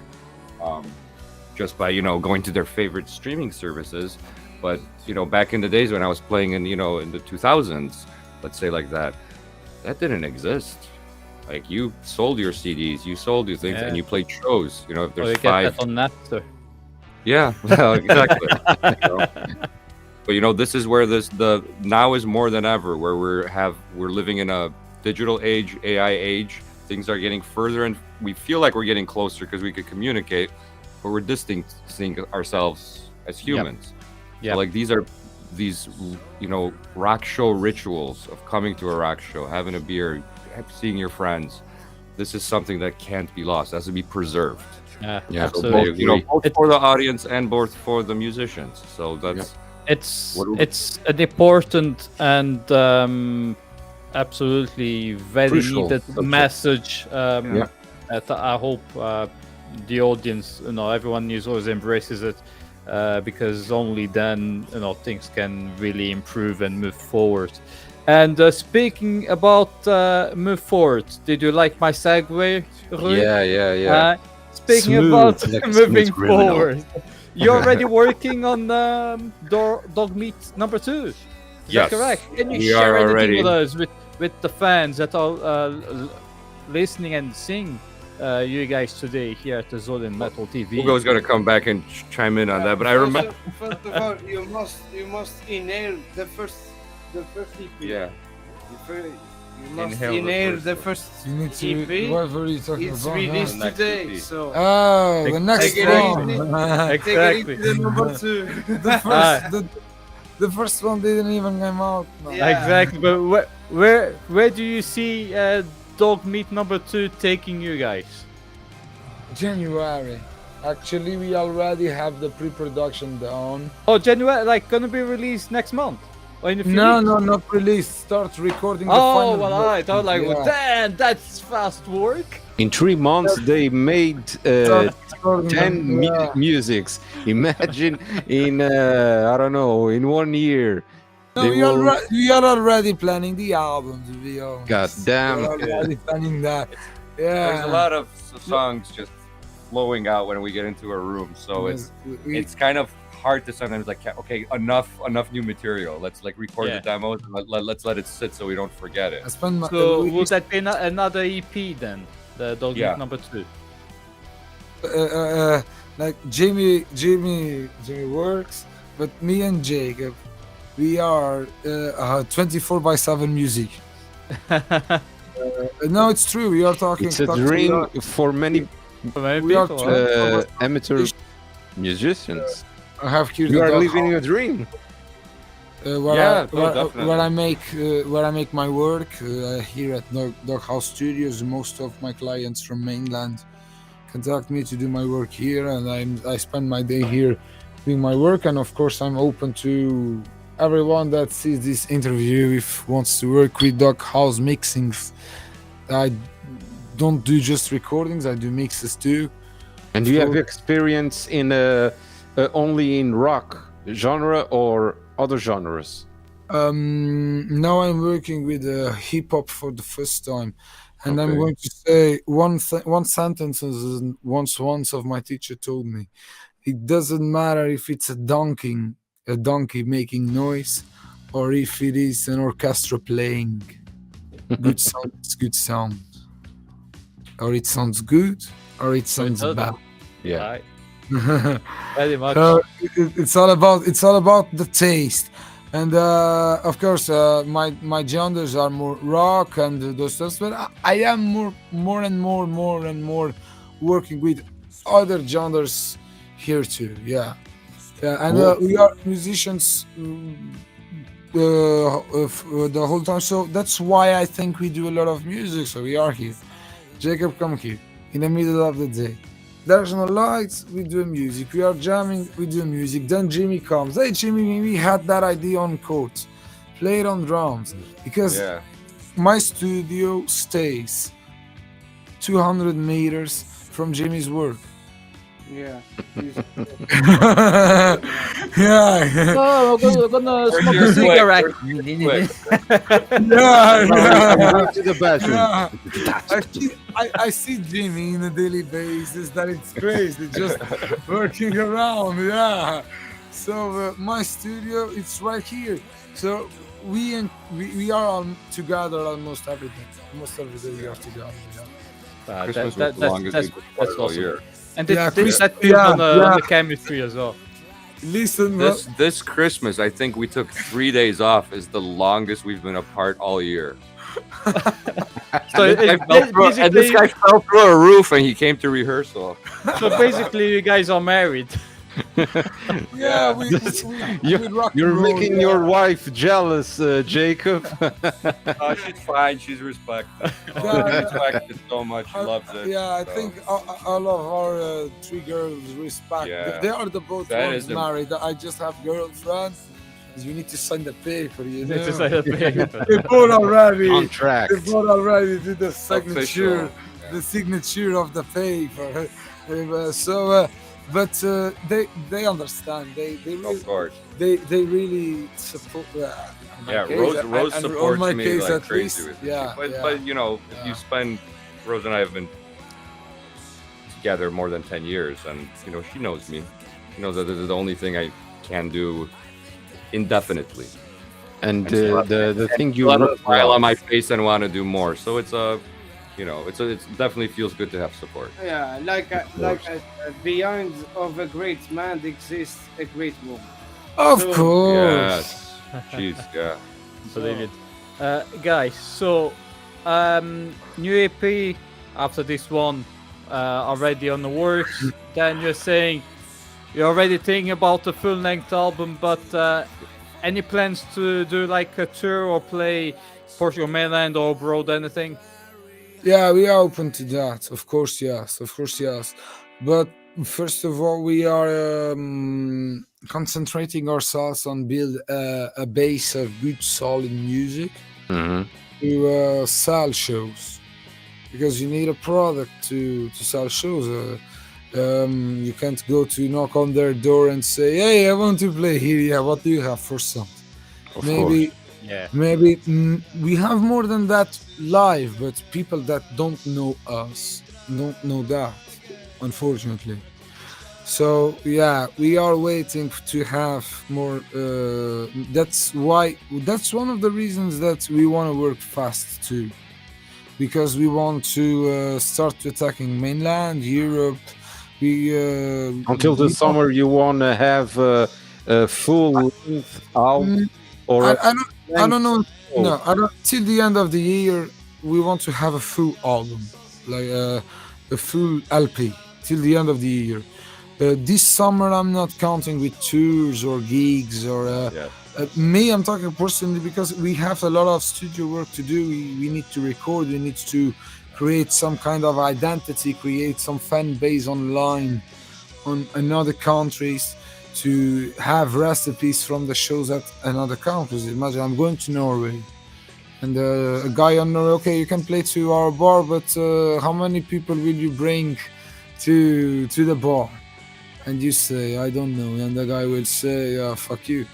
just by, you know, going to their favorite streaming services. But, you know, back in the days when I was playing in, you know, in the 2000s, let's say like that didn't exist. Like, you sold your CDs, you sold your things, Yeah. and you played shows. You know, if Or there's you get five. that on Napster. Yeah, well, exactly. You know? But you know, this is where the now is more than ever, where we're living in a digital age, AI age. Things are getting further, and we feel like we're getting closer because we could communicate, but we're distancing ourselves as humans. Yep. So, like, these you know, rock show rituals of coming to a rock show, having a beer, seeing your friends. This is something that can't be lost. It has to be preserved. Yeah, Yeah, so So absolutely. both, you know, both It- for the audience and both for the musicians. So that's It's What do we- it's an important and absolutely very Crucial needed subject. message. Yeah. That I hope the audience, you know, everyone is always embraces it, because only then, you know, things can really improve and move forward. And speaking about move forward, did you like my segue, Rui? Yeah. Speaking Smooth, about like a moving smooth criminal. forward, you're already working on Dog Meat number 2. Is Yes, that correct? Can you we share are anything already- with us, with the fans that are listening and seeing you guys today here at the Azorean Metal TV? Hugo's gonna come back and chime in on that. But I remember, First of all, you must inhale the first EP. yeah, You must Inhale the inhale first the one. first You need to. EP. Whatever you're talking It's about. released The next today, EP. so Oh, the next Take it one. easy. Exactly. take it into the number 2. The first one didn't even come out. No. Yeah. Exactly, but where do you see Dog Meat number 2 taking you guys? January. Actually, we already have the pre-production done. Oh, January, like gonna be released next month or in a few No, weeks? no, not released. Start recording the Oh, final. well, alright. I was like, well, yeah. damn, that's fast work. In 3 months, they made Start recording 10 them, yeah. musics. Imagine in, I don't know, in 1 year. No, they will- we are already planning the album, to be honest. God damn. We are already planning that. Yeah. there's a lot of songs just flowing out when we get into a room. So it's kind of hard to sometimes like, okay, enough new material. Let's like record Yeah. the demos and let's let it sit so we don't forget it. I spend my, So we- will that be another EP then? The Dog Yeah. Meat number 2. like Jimmy works, but me and Jacob, we are 24/7 music. No, it's true. We are talking. It's a talking- dream for many For many We are people, trying- huh? amateur musicians. I have here. You the are dog living house, your dream. where Yeah, I, no, where, definitely. where I make my work here at Dog House Studios. Most of my clients from mainland contact me to do my work here, and I spend my day here doing my work. And of course, I'm open to everyone that sees this interview if wants to work with Dog House mixings. I don't do just recordings; I do mixes too. And do you have Sure. experience in only in rock genre or other genres? Now I'm working with hip hop for the first time, and I'm Okay. going to say one sentence as once of my teacher told me. It doesn't matter if it's a donkey making noise, or if it is an orchestra playing. Good sound is good sound, or it sounds good, or it sounds doesn't. bad. Yeah. Right. Very much. So it's all about the taste, and of course my genres are more rock and those stuff. But I am more and more working with other genres here too. Yeah, and we are musicians the whole time. So that's why I think we do a lot of music. So we are here. Jacob, come here in the middle of the day. There's no lights, we do music. We are jamming, we do music. Then Jimmy comes. Hey, Jimmy, we had that idea on chords. Play it on drums. Because Yeah. my studio stays 200 meters from Jimmy's work. Yeah. Yeah. Oh, we're gonna smoke You're a quick, cigarette. Quick. Yeah, I'm yeah. going to the bathroom. Yeah. I see Jimmy on a daily basis. That it's crazy, just working around. Yeah. So my studio, it's right here. So we are all together almost every day. Almost every day we are together. Yeah. Christmas was the longest we've been that's all awesome. year. And Yeah, this Chris- that builds yeah, on yeah. the chemistry as well. Listen, This Christmas, I think we took 3 days off. Is the longest we've been apart all year. So And this guy it's fell through- and this basically, guy fell through a roof and he came to rehearsal. so basically you guys are married. yeah, You're making your wife jealous, Jacob. Oh, she's fine. She's respected. Yeah. She respects it so much. She loves it. Yeah, I so. think all of our three girls respect. Yeah. They are the both That ones is a- married. I just have girlfriend. You need to sign the paper, you know. It's just like a paper. They both already. Contract. They both already did the signature, Official. the signature of the paper. But they understand. They really, Of course. they really support. In my Yeah, case, Rose and supports on my me case like at crazy least, with it. yeah, But, yeah. but you know, if Yeah. you spend, Rose and I have been together more than 10 years, and you know, she knows me. She knows that this is the only thing I can do indefinitely. And still the thing you Let a wrote smile on down- my face and want to do more. So it's you know, it's definitely feels good to have support. Yeah, like I said, behind of a great man exists a great woman. Of So- course. Yes, jeez, yeah. Brilliant. Guys, so new EP after this one already on the works. Then you're saying you're already thinking about the full length album, but any plans to do like a tour or play Portugal mainland or abroad, anything? Yeah, we are open to that. Of course, yes. Of course, yes. But first of all, we are concentrating ourselves on build a base of good, solid music Mhm. to sell shows, because you need a product to sell shows. You can't go to knock on their door and say, "Hey, I want to play here." Yeah, what do you have for some? Of Maybe. Yeah. Maybe we have more than that live, but people that don't know us don't know that, unfortunately. So yeah, we are waiting to have more. That's one of the reasons that we want to work fast too, because we want to start attacking mainland Europe. We Until the we summer, you want to have a full length album or I don't know. Oh. No, I don't. Till the end of the year, we want to have a full album, like a full LP. Till the end of the year. This summer, I'm not counting with tours or gigs or. Yeah. Me, I'm talking personally because we have a lot of studio work to do. We need to record. We need to create some kind of identity, create some fan base online, in other countries, to have recipes from the shows at another countries. Imagine I'm going to Norway, and a guy on Norway, okay, you can play to our bar, but how many people will you bring to the bar? And you say, I don't know, and the guy will say, fuck you.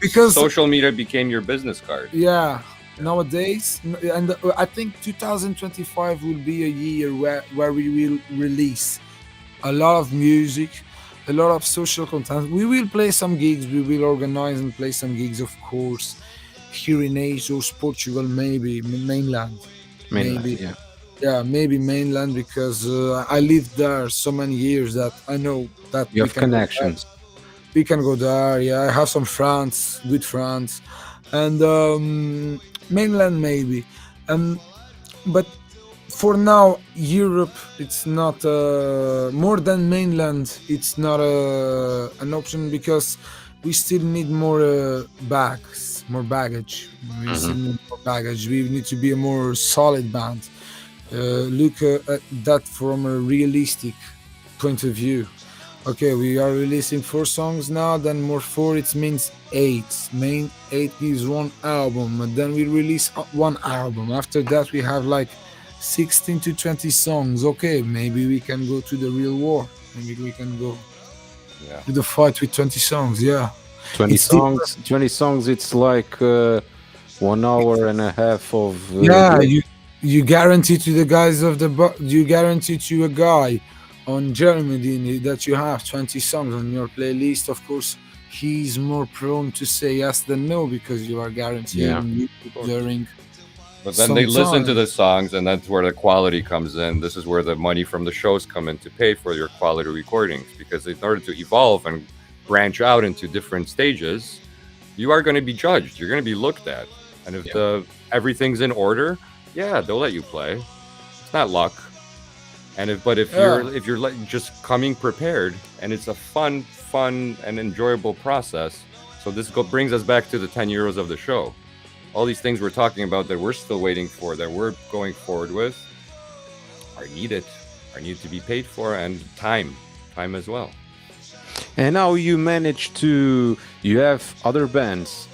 Because Social media became your business card. yeah, nowadays, and I think 2025 will be a year where we will release a lot of music, a lot of social content. We will play some gigs, we will organize and play some gigs, of course, here in Azores, Portugal, maybe mainland. mainland, maybe. yeah. Yeah, maybe mainland, because I lived there so many years that I know that You we have can go connections. there. We can go there. Yeah, I have some friends, good friends, and mainland maybe. But for now, Europe, it's not more than mainland. It's not an option, because we still need more bags, more baggage. We still need more baggage. We need to be a more solid band. Look at that from a realistic point of view. Okay, we are releasing 4 songs now, then more 4, it means 8. Main 8 gives one album, and then we release one album. After that, we have like 16 to 20 songs. Okay, maybe we can go to the real war. Maybe we can go Yeah. to the fight with 20 songs. Yeah. 20 It's songs. 20 songs. It's like 1 hour and a half of. Yeah, you guarantee to the guys of the you guarantee to a guy on Germany that you have 20 songs on your playlist. Of course, he's more prone to say yes than no because you are guaranteeing you during. But then they listen to Sometime. the songs, and that's where the quality comes in. This is where the money from the shows come in to pay for your quality recordings. Because in order to evolve and branch out into different stages, you are going to be judged. You're going to be looked at, and if everything's in order, they'll let you play. It's not luck. And if you're just coming prepared, and it's a fun and enjoyable process. So this brings us back to the 10 euros of the show. All these things we're talking about that we're still waiting for, that we're going forward with, are needed to be paid for, and time as well. And how you manage to? You have other bands,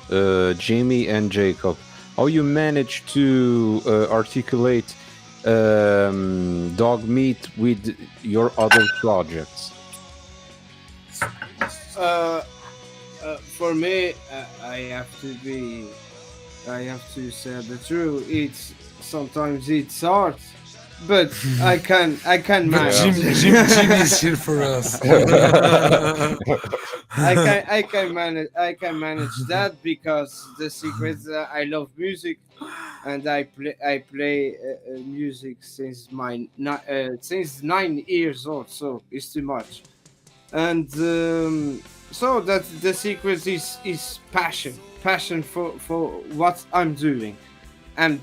Jamie and Jacob. How you manage to articulate dog meat with your other projects? For me, I have to say the truth. Sometimes it's hard, but I can But manage. Jimmy is here for us. I can manage that because the secret is I love music, and I play music since since 9 years old. So it's too much, and so that the secret is passion for what I'm doing, and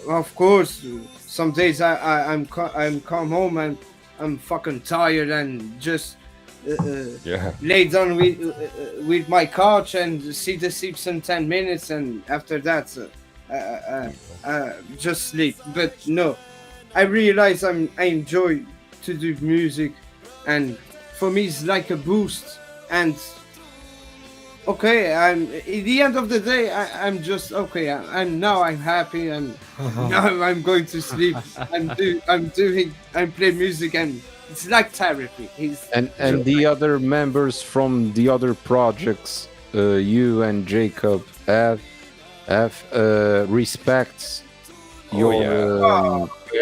of course some days I'm come home and I'm fucking tired and just lay down with my couch and see the Simpsons 10 minutes, and after that just sleep. But no, I realize I enjoy to do music, and for me it's like a boost. And okay, I'm at the end of the day I'm just okay. I'm happy, and now I'm going to sleep. I'm playing music, and it's like therapy. And the other members from the other projects, you and Jacob have respects your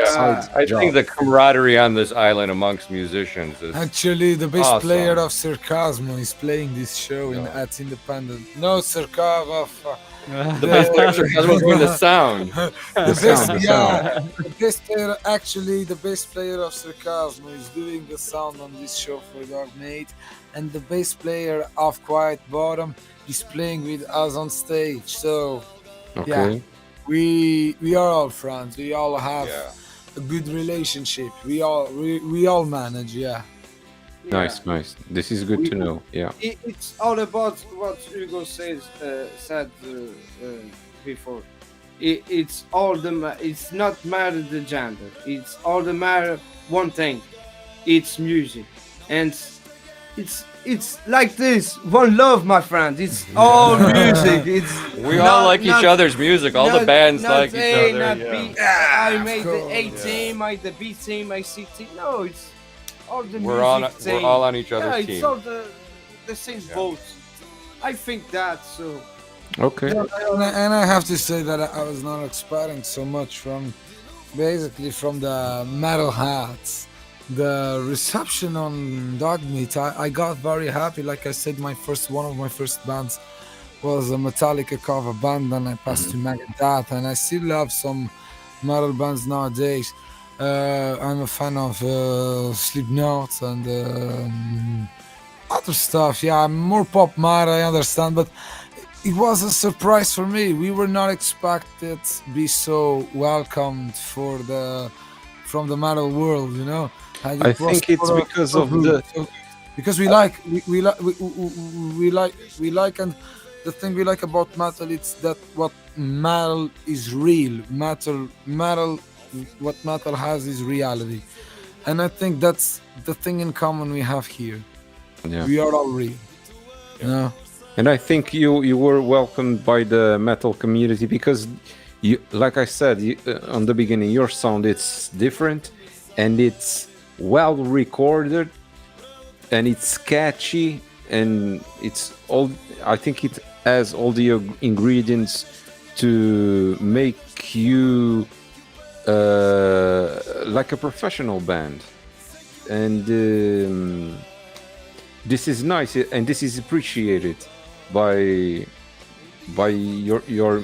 side I job. think the camaraderie on this island amongst musicians is Actually, the bass awesome. player of Sarcasmo is playing this show at Independent. No, Sarcasmo. the best picture was doing the sound. The bass player of Sarcasmo is doing the sound on this show for Dog Mate, and the bass player of Quiet Bottom is playing with us on stage. So, we are all friends. We all have a good relationship. We all manage. Nice. This is good to know. Yeah. It's all about what Hugo said before. It's not matter the gender. It's all the matter one thing. It's music, and it's like this. One love, my friend. It's all music. We all like each other's music. All the bands like each other. I made the A team, I the B team, I C team. No, it's all the We're music all on each other's it's team. all the same boat. I think that so. Okay. And I have to say that I was not expecting so much from the metal hats. The reception on Dog Meat, I got very happy. Like I said, one of my first bands was a Metallica cover band, and I passed to Megadeth, and I still love some metal bands nowadays. I'm a fan of Slipknot and other stuff. Yeah, I'm more pop metal, I understand, but it was a surprise for me. We were not expected to be so welcomed from the metal world, you know. I think it's because of the because we like, and the thing we like about metal, it's that what metal is real. What metal has is reality, and I think that's the thing in common we have here. Yeah. We are all real. Yeah. And I think you were welcomed by the metal community because you, like I said on the beginning, your sound, it's different and it's well recorded and it's catchy and it's all. I think it has all the ingredients to make you like a professional band, and this is nice and this is appreciated by your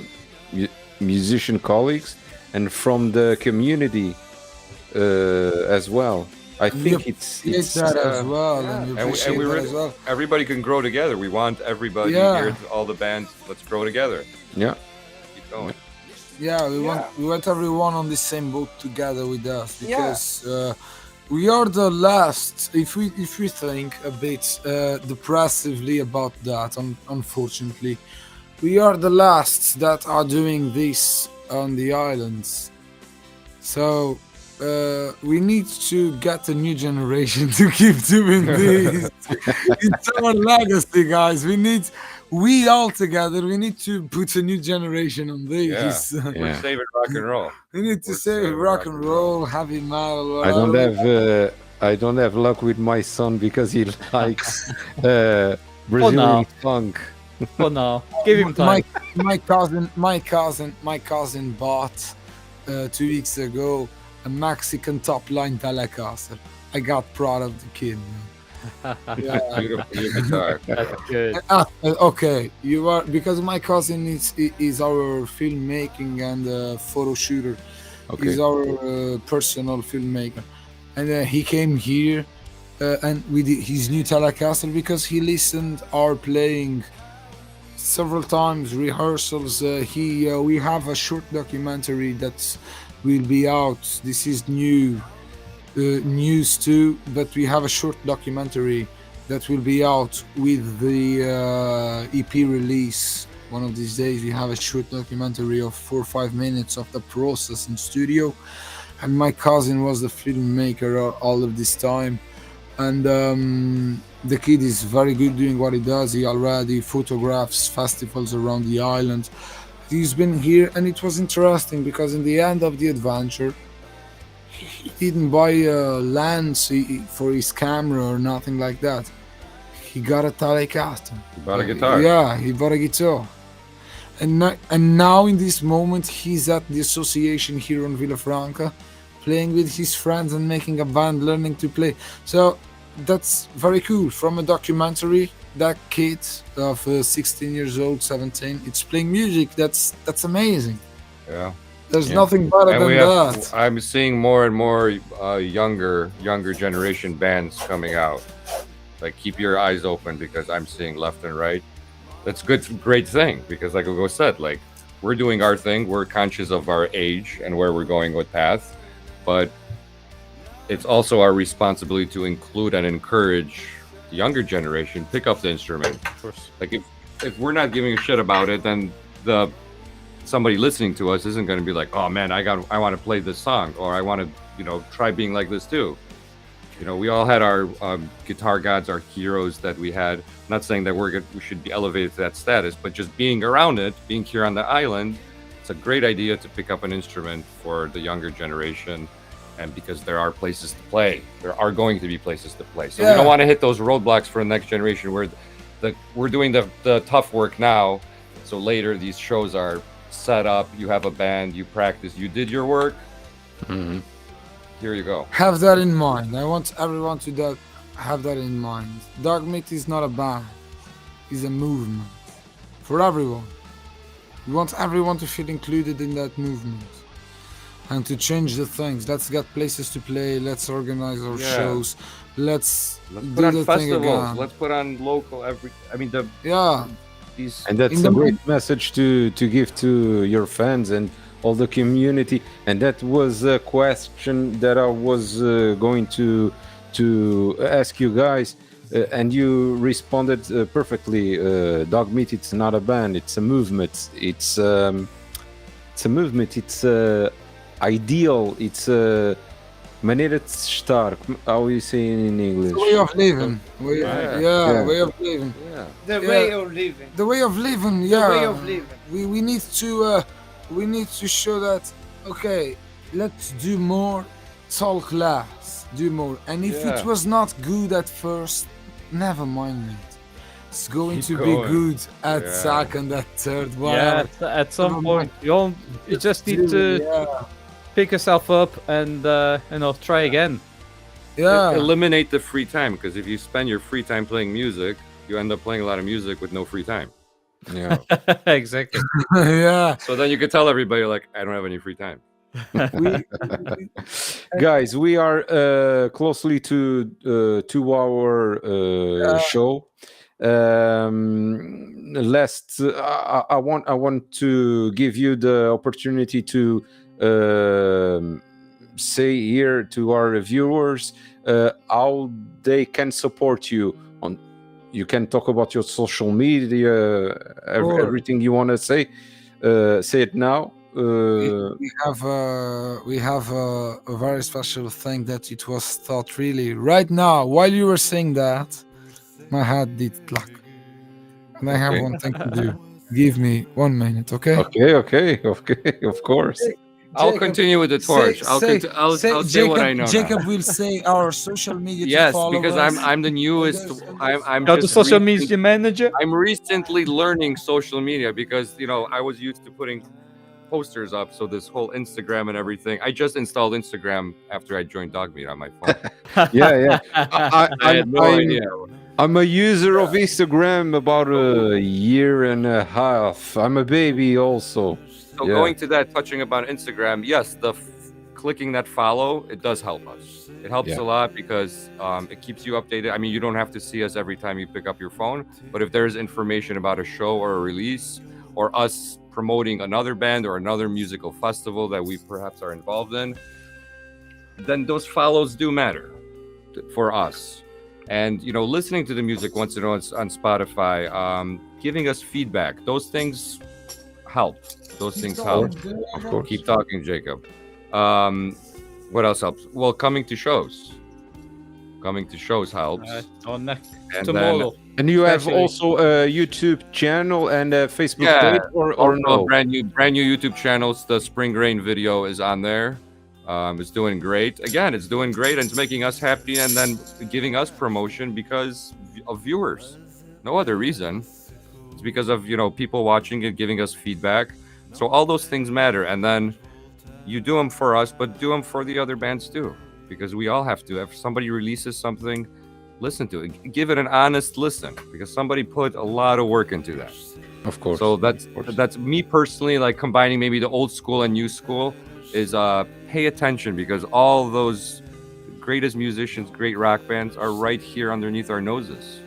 musician colleagues and from the community as well. I think it's that as well, yeah. and you And appreciate we that really, as well. everybody can grow together. We want everybody Yeah. here, all the bands. Let's grow together. yeah. Keep going. Yeah, we want everyone on the same boat together with us, because we are the last. If we think a bit depressively about that, unfortunately, we are the last that are doing this on the islands. So we need to get a new generation to keep doing this. It's our legacy, guys. We all together, we need to put a new generation on this. We're Yeah. saving rock and roll. We need to We're save saving rock and roll, heavy metal. I don't have luck with my son because he likes Brazilian funk. For now, give him time. My cousin bought 2 weeks ago a Mexican top line Telecaster. I got proud of the kid. Yeah. Beautiful guitar. That's good. Okay, you are, because my cousin is our filmmaking and photo shooter. Okay. He's our personal filmmaker, and he came here and with his new Telecaster because he listened our playing several times, rehearsals. We have a short documentary that will be out. This is new news too, but we have a short documentary that will be out with the EP release. One of these days we have a short documentary of 4 or 5 minutes of the process in studio, and my cousin was the filmmaker all of this time, and the kid is very good doing what he does. He already photographs festivals around the island. He's been here, and it was interesting because in the end of the adventure he didn't buy a lens for his camera or nothing like that. He got a Telecaster. You bought a guitar. Yeah, he bought a guitar. And now in this moment he's at the association here on Villafranca, playing with his friends and making a band, learning to play. So that's very cool. From a documentary, that kid of 16 years old, 17, it's playing music. That's amazing. Yeah. There's nothing better And than that. I'm seeing more and more younger generation bands coming out. Like, keep your eyes open because I'm seeing left and right. That's great thing, because like Hugo said, like, we're doing our thing. We're conscious of our age and where we're going with path, but it's also our responsibility to include and encourage the younger generation pick up the instrument. Of course. Like, if we're not giving a shit about it, then somebody listening to us isn't going to be like, oh man, I want to play this song, or I want to try being like this too. We all had our guitar gods, our heroes that we had. I'm not saying that we should be elevated to that status, but just being around it, being here on the island, it's a great idea to pick up an instrument for the younger generation. And because there are places to play, there are going to be places to play. So we don't want to hit those roadblocks for the next generation where we're doing the tough work now. So later these shows are set up, you have a band, you practice, you did your work. Mhm. Here you go. Have that in mind. I want everyone to have that in mind. Dog Meat is not a band. It's a movement for everyone. We want everyone to feel included in that movement and to change the things. Let's get places to play. Let's organize our shows. Let's Let's put do on the thing festivals. again. Let's put on local these. And that's a great message to give to your fans and all the community. And that was a question that I was going to ask you guys. and you responded perfectly. Dog Meat, it's not a band, it's a movement. It's a movement. It's ideal. It's maneira de se estar. How you say it in English? Way of living. Way Yeah. way of living. Yeah. The Yeah. way of living. The way of living, The yeah. way of living. We need to show that, okay, let's do more, talk less, do more. And if Yeah. it was not good at first, never mind, mate. It's going Keep to going. be good at Yeah. second, at third, Yeah, whatever. at some Never point you just need to Yeah. pick yourself up and try again. Yeah. Eliminate the free time, because if you spend your free time playing music, you end up playing a lot of music with no free time. Yeah. Exactly. Yeah. So then you could tell everybody, like, I don't have any free time. Guys, we are closely to 2 hour show. Last, I want to give you the opportunity to say here to our viewers how they can support you. On, you can talk about your social media, Sure. everything you want to say. Say it now. We have a very special thing that it was thought really right now while you were saying that my head did clack, and I have Okay. one thing to do. Give me 1 minute, okay? Okay, of course. I'll Jacob, continue with the torch. I'll say what I know now. Jacob will say our social media. to Yes, follow because us. I'm the newest. I'm Got the just social recent- media manager. I'm recently learning social media because I was used to putting posters up. So this whole Instagram and everything. I just installed Instagram after I joined Dogmeat on my phone. Yeah. I had no idea. I'm a user of Instagram about a year and a half. I'm a baby also. So Yeah. going to that, touching about Instagram, yes, clicking that follow, it does help us. It helps Yeah. a lot because it keeps you updated. I mean, you don't have to see us every time you pick up your phone, but if there's information about a show or a release or us promoting another band or another musical festival that we perhaps are involved in, then those follows do matter for us. And listening to the music once in a while on Spotify, giving us feedback, those things help. Those things help. Of course. Keep talking, Jacob. What else helps? Well, coming to shows. Coming to shows helps. On And tomorrow. And you have Actually- also a YouTube channel and a Facebook Yeah, page, or Also, no? brand new YouTube channels. The Spring Rain video is on there. It's doing great. Again, it's doing great and it's making us happy and then giving us promotion because of viewers. No other reason. It's because of people watching it, giving us feedback. So all those things matter. And then you do them for us, but do them for the other bands too, because we all have to. If somebody releases something, listen to it. Give it an honest listen because somebody put a lot of work into that. Of course. So that's me personally, like combining maybe the old school and new school is pay attention because all those greatest musicians, great rock bands are right here underneath our noses.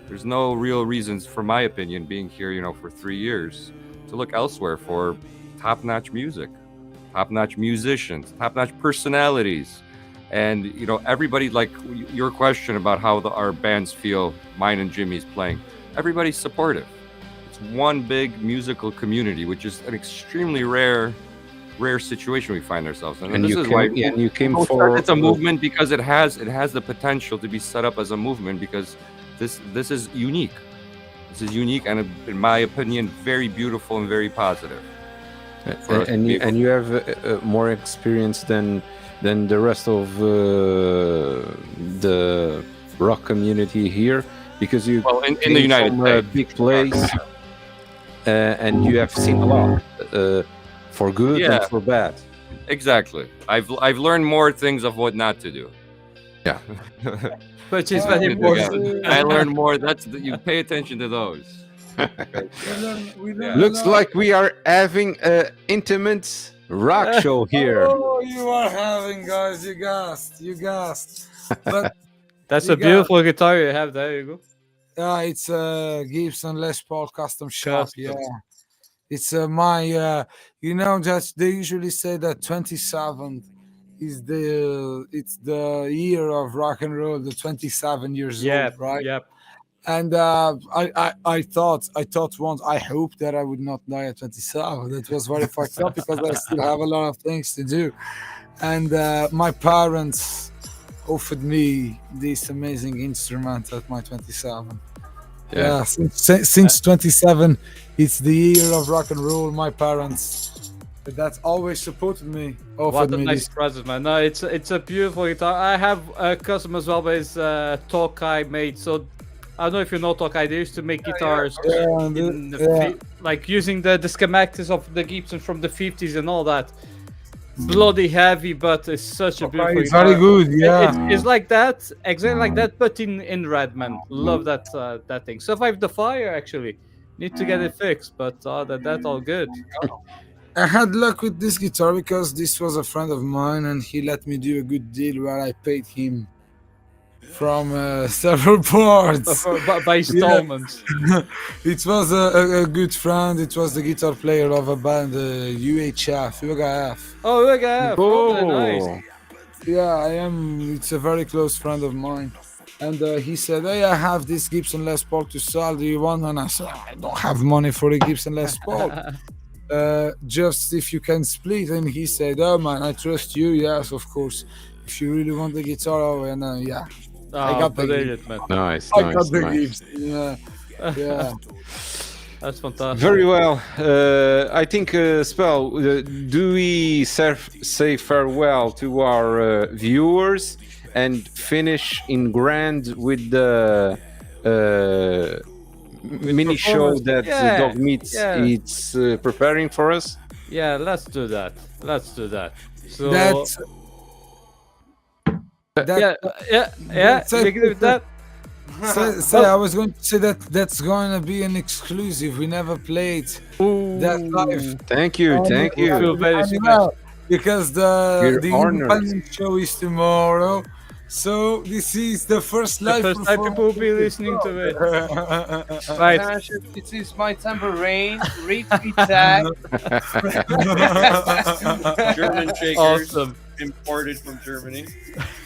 There's no real reasons, for my opinion, being here, for 3 years, to look elsewhere for top-notch music, top-notch musicians, top-notch personalities. And, everybody, like your question about how our bands feel, mine and Jimmy's playing, everybody's supportive. It's one big musical community, which is an extremely rare situation we find ourselves in. and this you is came, why and you came people for start- it's a movement because it has the potential to be set up as a movement because this is unique. This is unique and, in my opinion, very beautiful and very positive. for us and people. you have more experience than the rest of the rock community here because you Well, in the came United from a States. big place and you have seen a lot for good Yeah. and for bad. Exactly. I've learned more things of what not to do. Yeah. Which is very important. I learned more. You pay attention to those. We learn Looks a lot. like we are having an intimate rock show here. Oh, you are having, guys. You gassed. But That's You a got- beautiful guitar you have there, Hugo. it's a Gibson Les Paul custom shop. Custom. Yeah, it's my. That they usually say that 27 it's the year of rock and roll, the 27 years Yeah, old, right? yeah. And I thought once, I hope that I would not die at 27. That was very fucked up because I still have a lot of things to do. And my parents offered me this amazing instrument at my 27. Yeah, since 27, it's the year of rock and roll. My parents, that's always supported me. What Offered a me nice this. present, man. No, it's a beautiful guitar. I have a custom as well, but it's Tokai made. So I don't know if you know Tokai. They used to make guitars Yeah, and in the yeah. like using the schematics of the Gibson from the 50s and all that. Bloody heavy, but it's such a beautiful It's guitar. very good. Yeah. It's like that, exactly like that, but in red, man. Love that that thing. Survived the fire, actually. Need to get it fixed, but that all good. I had luck with this guitar because this was a friend of mine and he let me do a good deal where I paid him from several parts. By installments. It was a good friend. It was the guitar player of a band, UHF, UHF. Oh, look at that. Oh, nice. Yeah, I am. It's a very close friend of mine. And he said, "Hey, I have this Gibson Les Paul to sell. Do you want?" And I said, "I don't have money for a Gibson Les Paul. Just if you can split." And he said, "Oh man, I trust you. Yes, of course. If you really want the guitar, oh, and yeah, I got the brilliant, man. Nice, I nice, got the nice. Gibson. Yeah, yeah." That's fantastic. Very well. I think, Spell, do we say farewell to our viewers and finish in grand with the mini show performance. that Yeah, Dog Meats yeah. it's preparing for us? Yeah, let's do that. Let's do that. So That's yeah. that's You agree with that? so I was going to say that that's going to be an exclusive. We never played that live. Thank you, thank I feel you. very I special. know, because We're the honored. independent show is tomorrow. So this is the first The live first time people will be performance. listening to it. it. Right. This is my tambourine, reed guitar. German shakers Awesome. imported from Germany.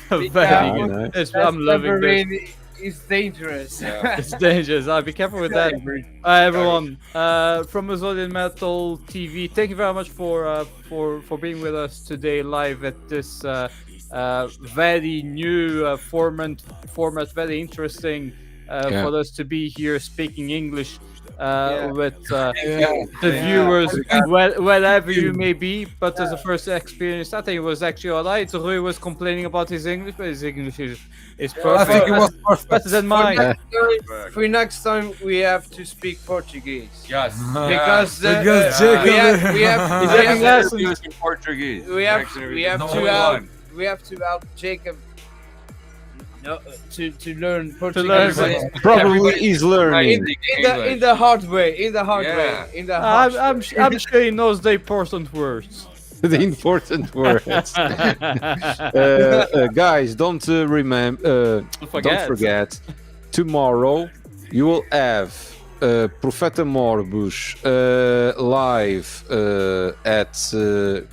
Very Yeah, good. nice. Yes, That I'm loving this. tambourine is dangerous. Yeah. It's dangerous. Be careful with that. Everyone, from Azorean Metal TV, thank you very much for being with us today live at this very new format, very interesting Yeah. for us to be here speaking English Yeah. with Yeah. the viewers wherever you you. may be. But as a first experience, I think it was actually alright. Rui was complaining about his English, but his English is I perfect. think it was Better perfect. than mine. For next time, we have to speak Portuguese. Yes. Because Because Jacob- we have He's we having have, lessons. in Portuguese. we have to help Jacob to learn Portuguese. learn. Probably he's learning. In the hard way, in the hard Yeah. way, in the hard I'm sure he knows the important words. The important words. Guys, don't don't forget. Tomorrow you will have Profeta Morbus live at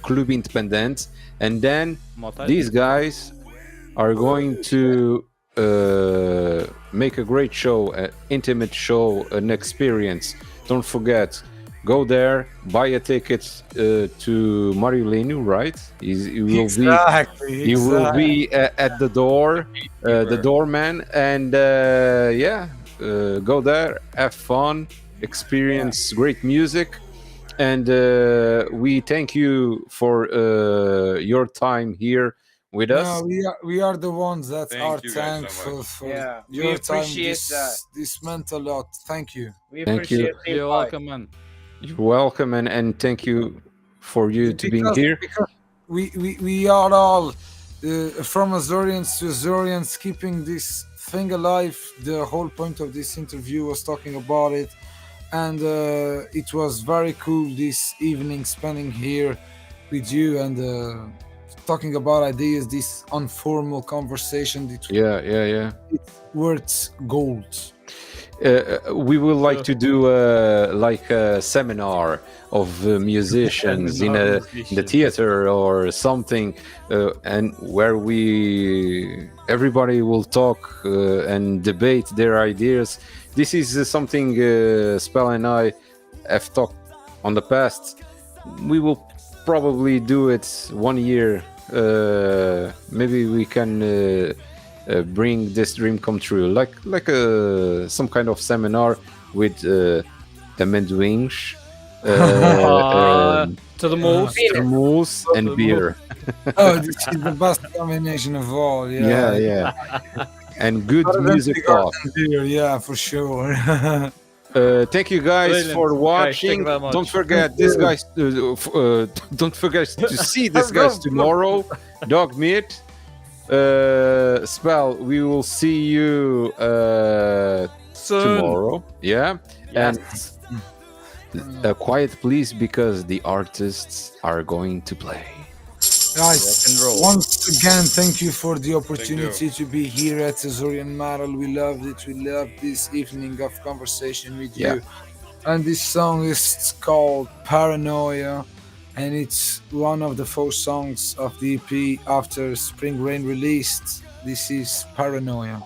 Clube Independente, and then these guys are going to make a great show, an intimate show, an experience. Don't forget, go there, buy a ticket to Mariolino, right? He will Exactly. he will be at the door, the doorman, and go there, have fun, experience great music, and we thank you for your time here with us. No, we are the ones that Thank are you guys so thankful much. for Yeah, we your time. appreciate that. This meant a lot. Thank you. We Thank you. appreciate the You're invite. welcome, man. You're welcome, and thank you for you to being here. Because we are all from Azorians to Azorians, keeping this thing alive. The whole point of this interview was talking about it, and it was very cool this evening spending here with you and talking about ideas. This informal conversation, Yeah. it's worth gold. we would like to do like a seminar of musicians in the theater or something, and where everybody will talk and debate their ideas. This is something Spell and I have talked on the past. We will probably do it 1 year. Maybe we can bring this dream come true, like some kind of seminar with amendoins, To the most. thermos, and beer. Oh, this is the best combination of all. Yeah, Yeah, yeah, and good Other than music cigar talk. and beer, yeah, for sure. Thank you guys Brilliant. for Guys, watching. thank you very much. Don't forget this guys. Don't forget to see this guys tomorrow. Dog meat. Spell. We will see you Soon. tomorrow. Yeah. Yes. And quiet, please, because the artists are going to play. Guys, roll. once again, thank you for the opportunity to be here at Azorean Metal. We loved it. We loved this evening of conversation with Yeah. you. And this song is called Paranoia, and it's one of the 4 songs of the EP after Spring Rain released. This is Paranoia.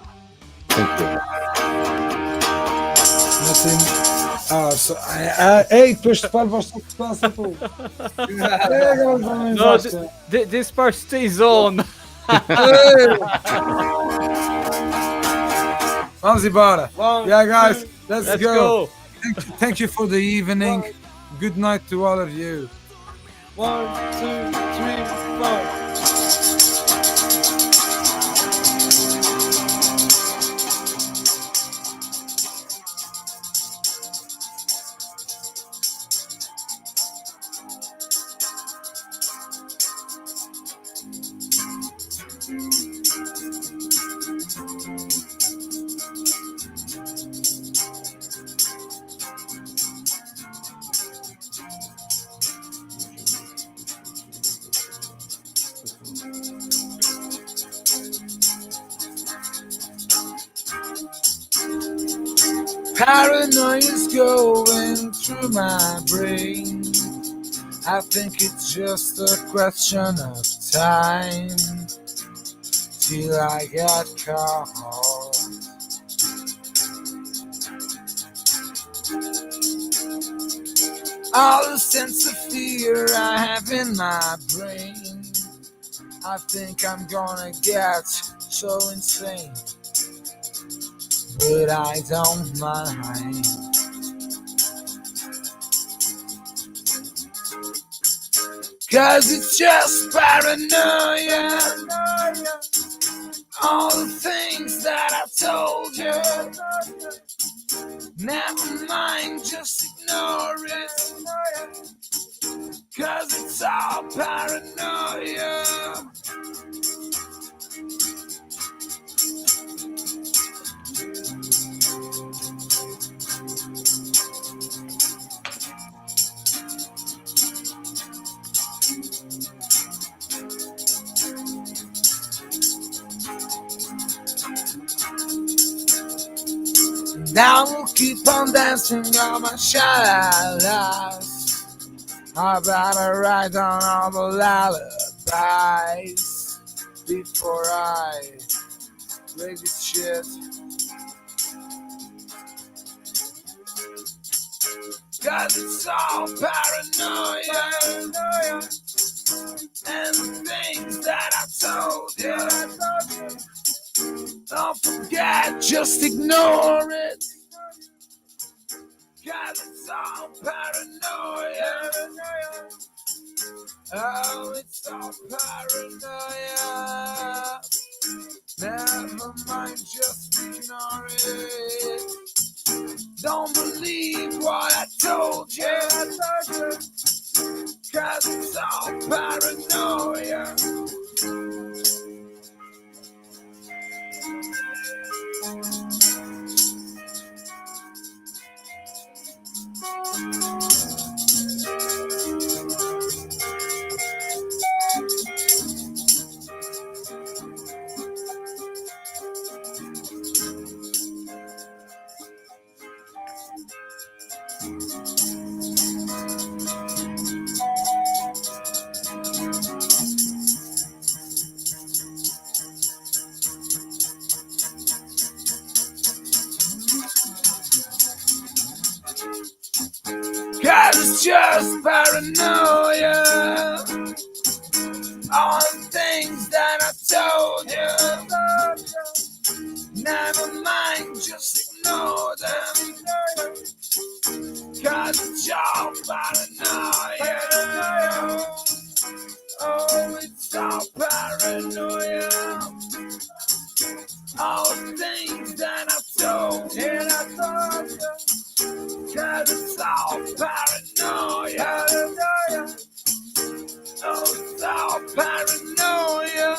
Thank you. Nothing. Hey, push was possible. No, this part stays on. Zanzibar. Yeah, guys, let's go. go. Thank you for the evening. Good night to all of you. 1, 2, 3, 4. Paranoia's going through my brain. I think it's just a question of time till I get caught. All the sense of fear I have in my brain, I think I'm gonna get so insane, but I don't mind. Cause it's just paranoia. All the things that I told you, never mind, just ignore it. Cause it's all paranoia. Now we'll keep on dancing on my shadows. I better write down all the lullabies before I break this shit. Cause it's all paranoia. And the things that I told you, don't forget, just ignore it. Cause it's all paranoia. Oh, it's all paranoia. Never mind, just ignore it. Don't believe what I told you. Cause it's all paranoia. Cause it's just paranoia on things that I told you. Never mind, just ignore them. Cause it's all paranoia. Oh, it's all paranoia. All things that I told you. Cause it's all paranoia. Oh, it's all paranoia.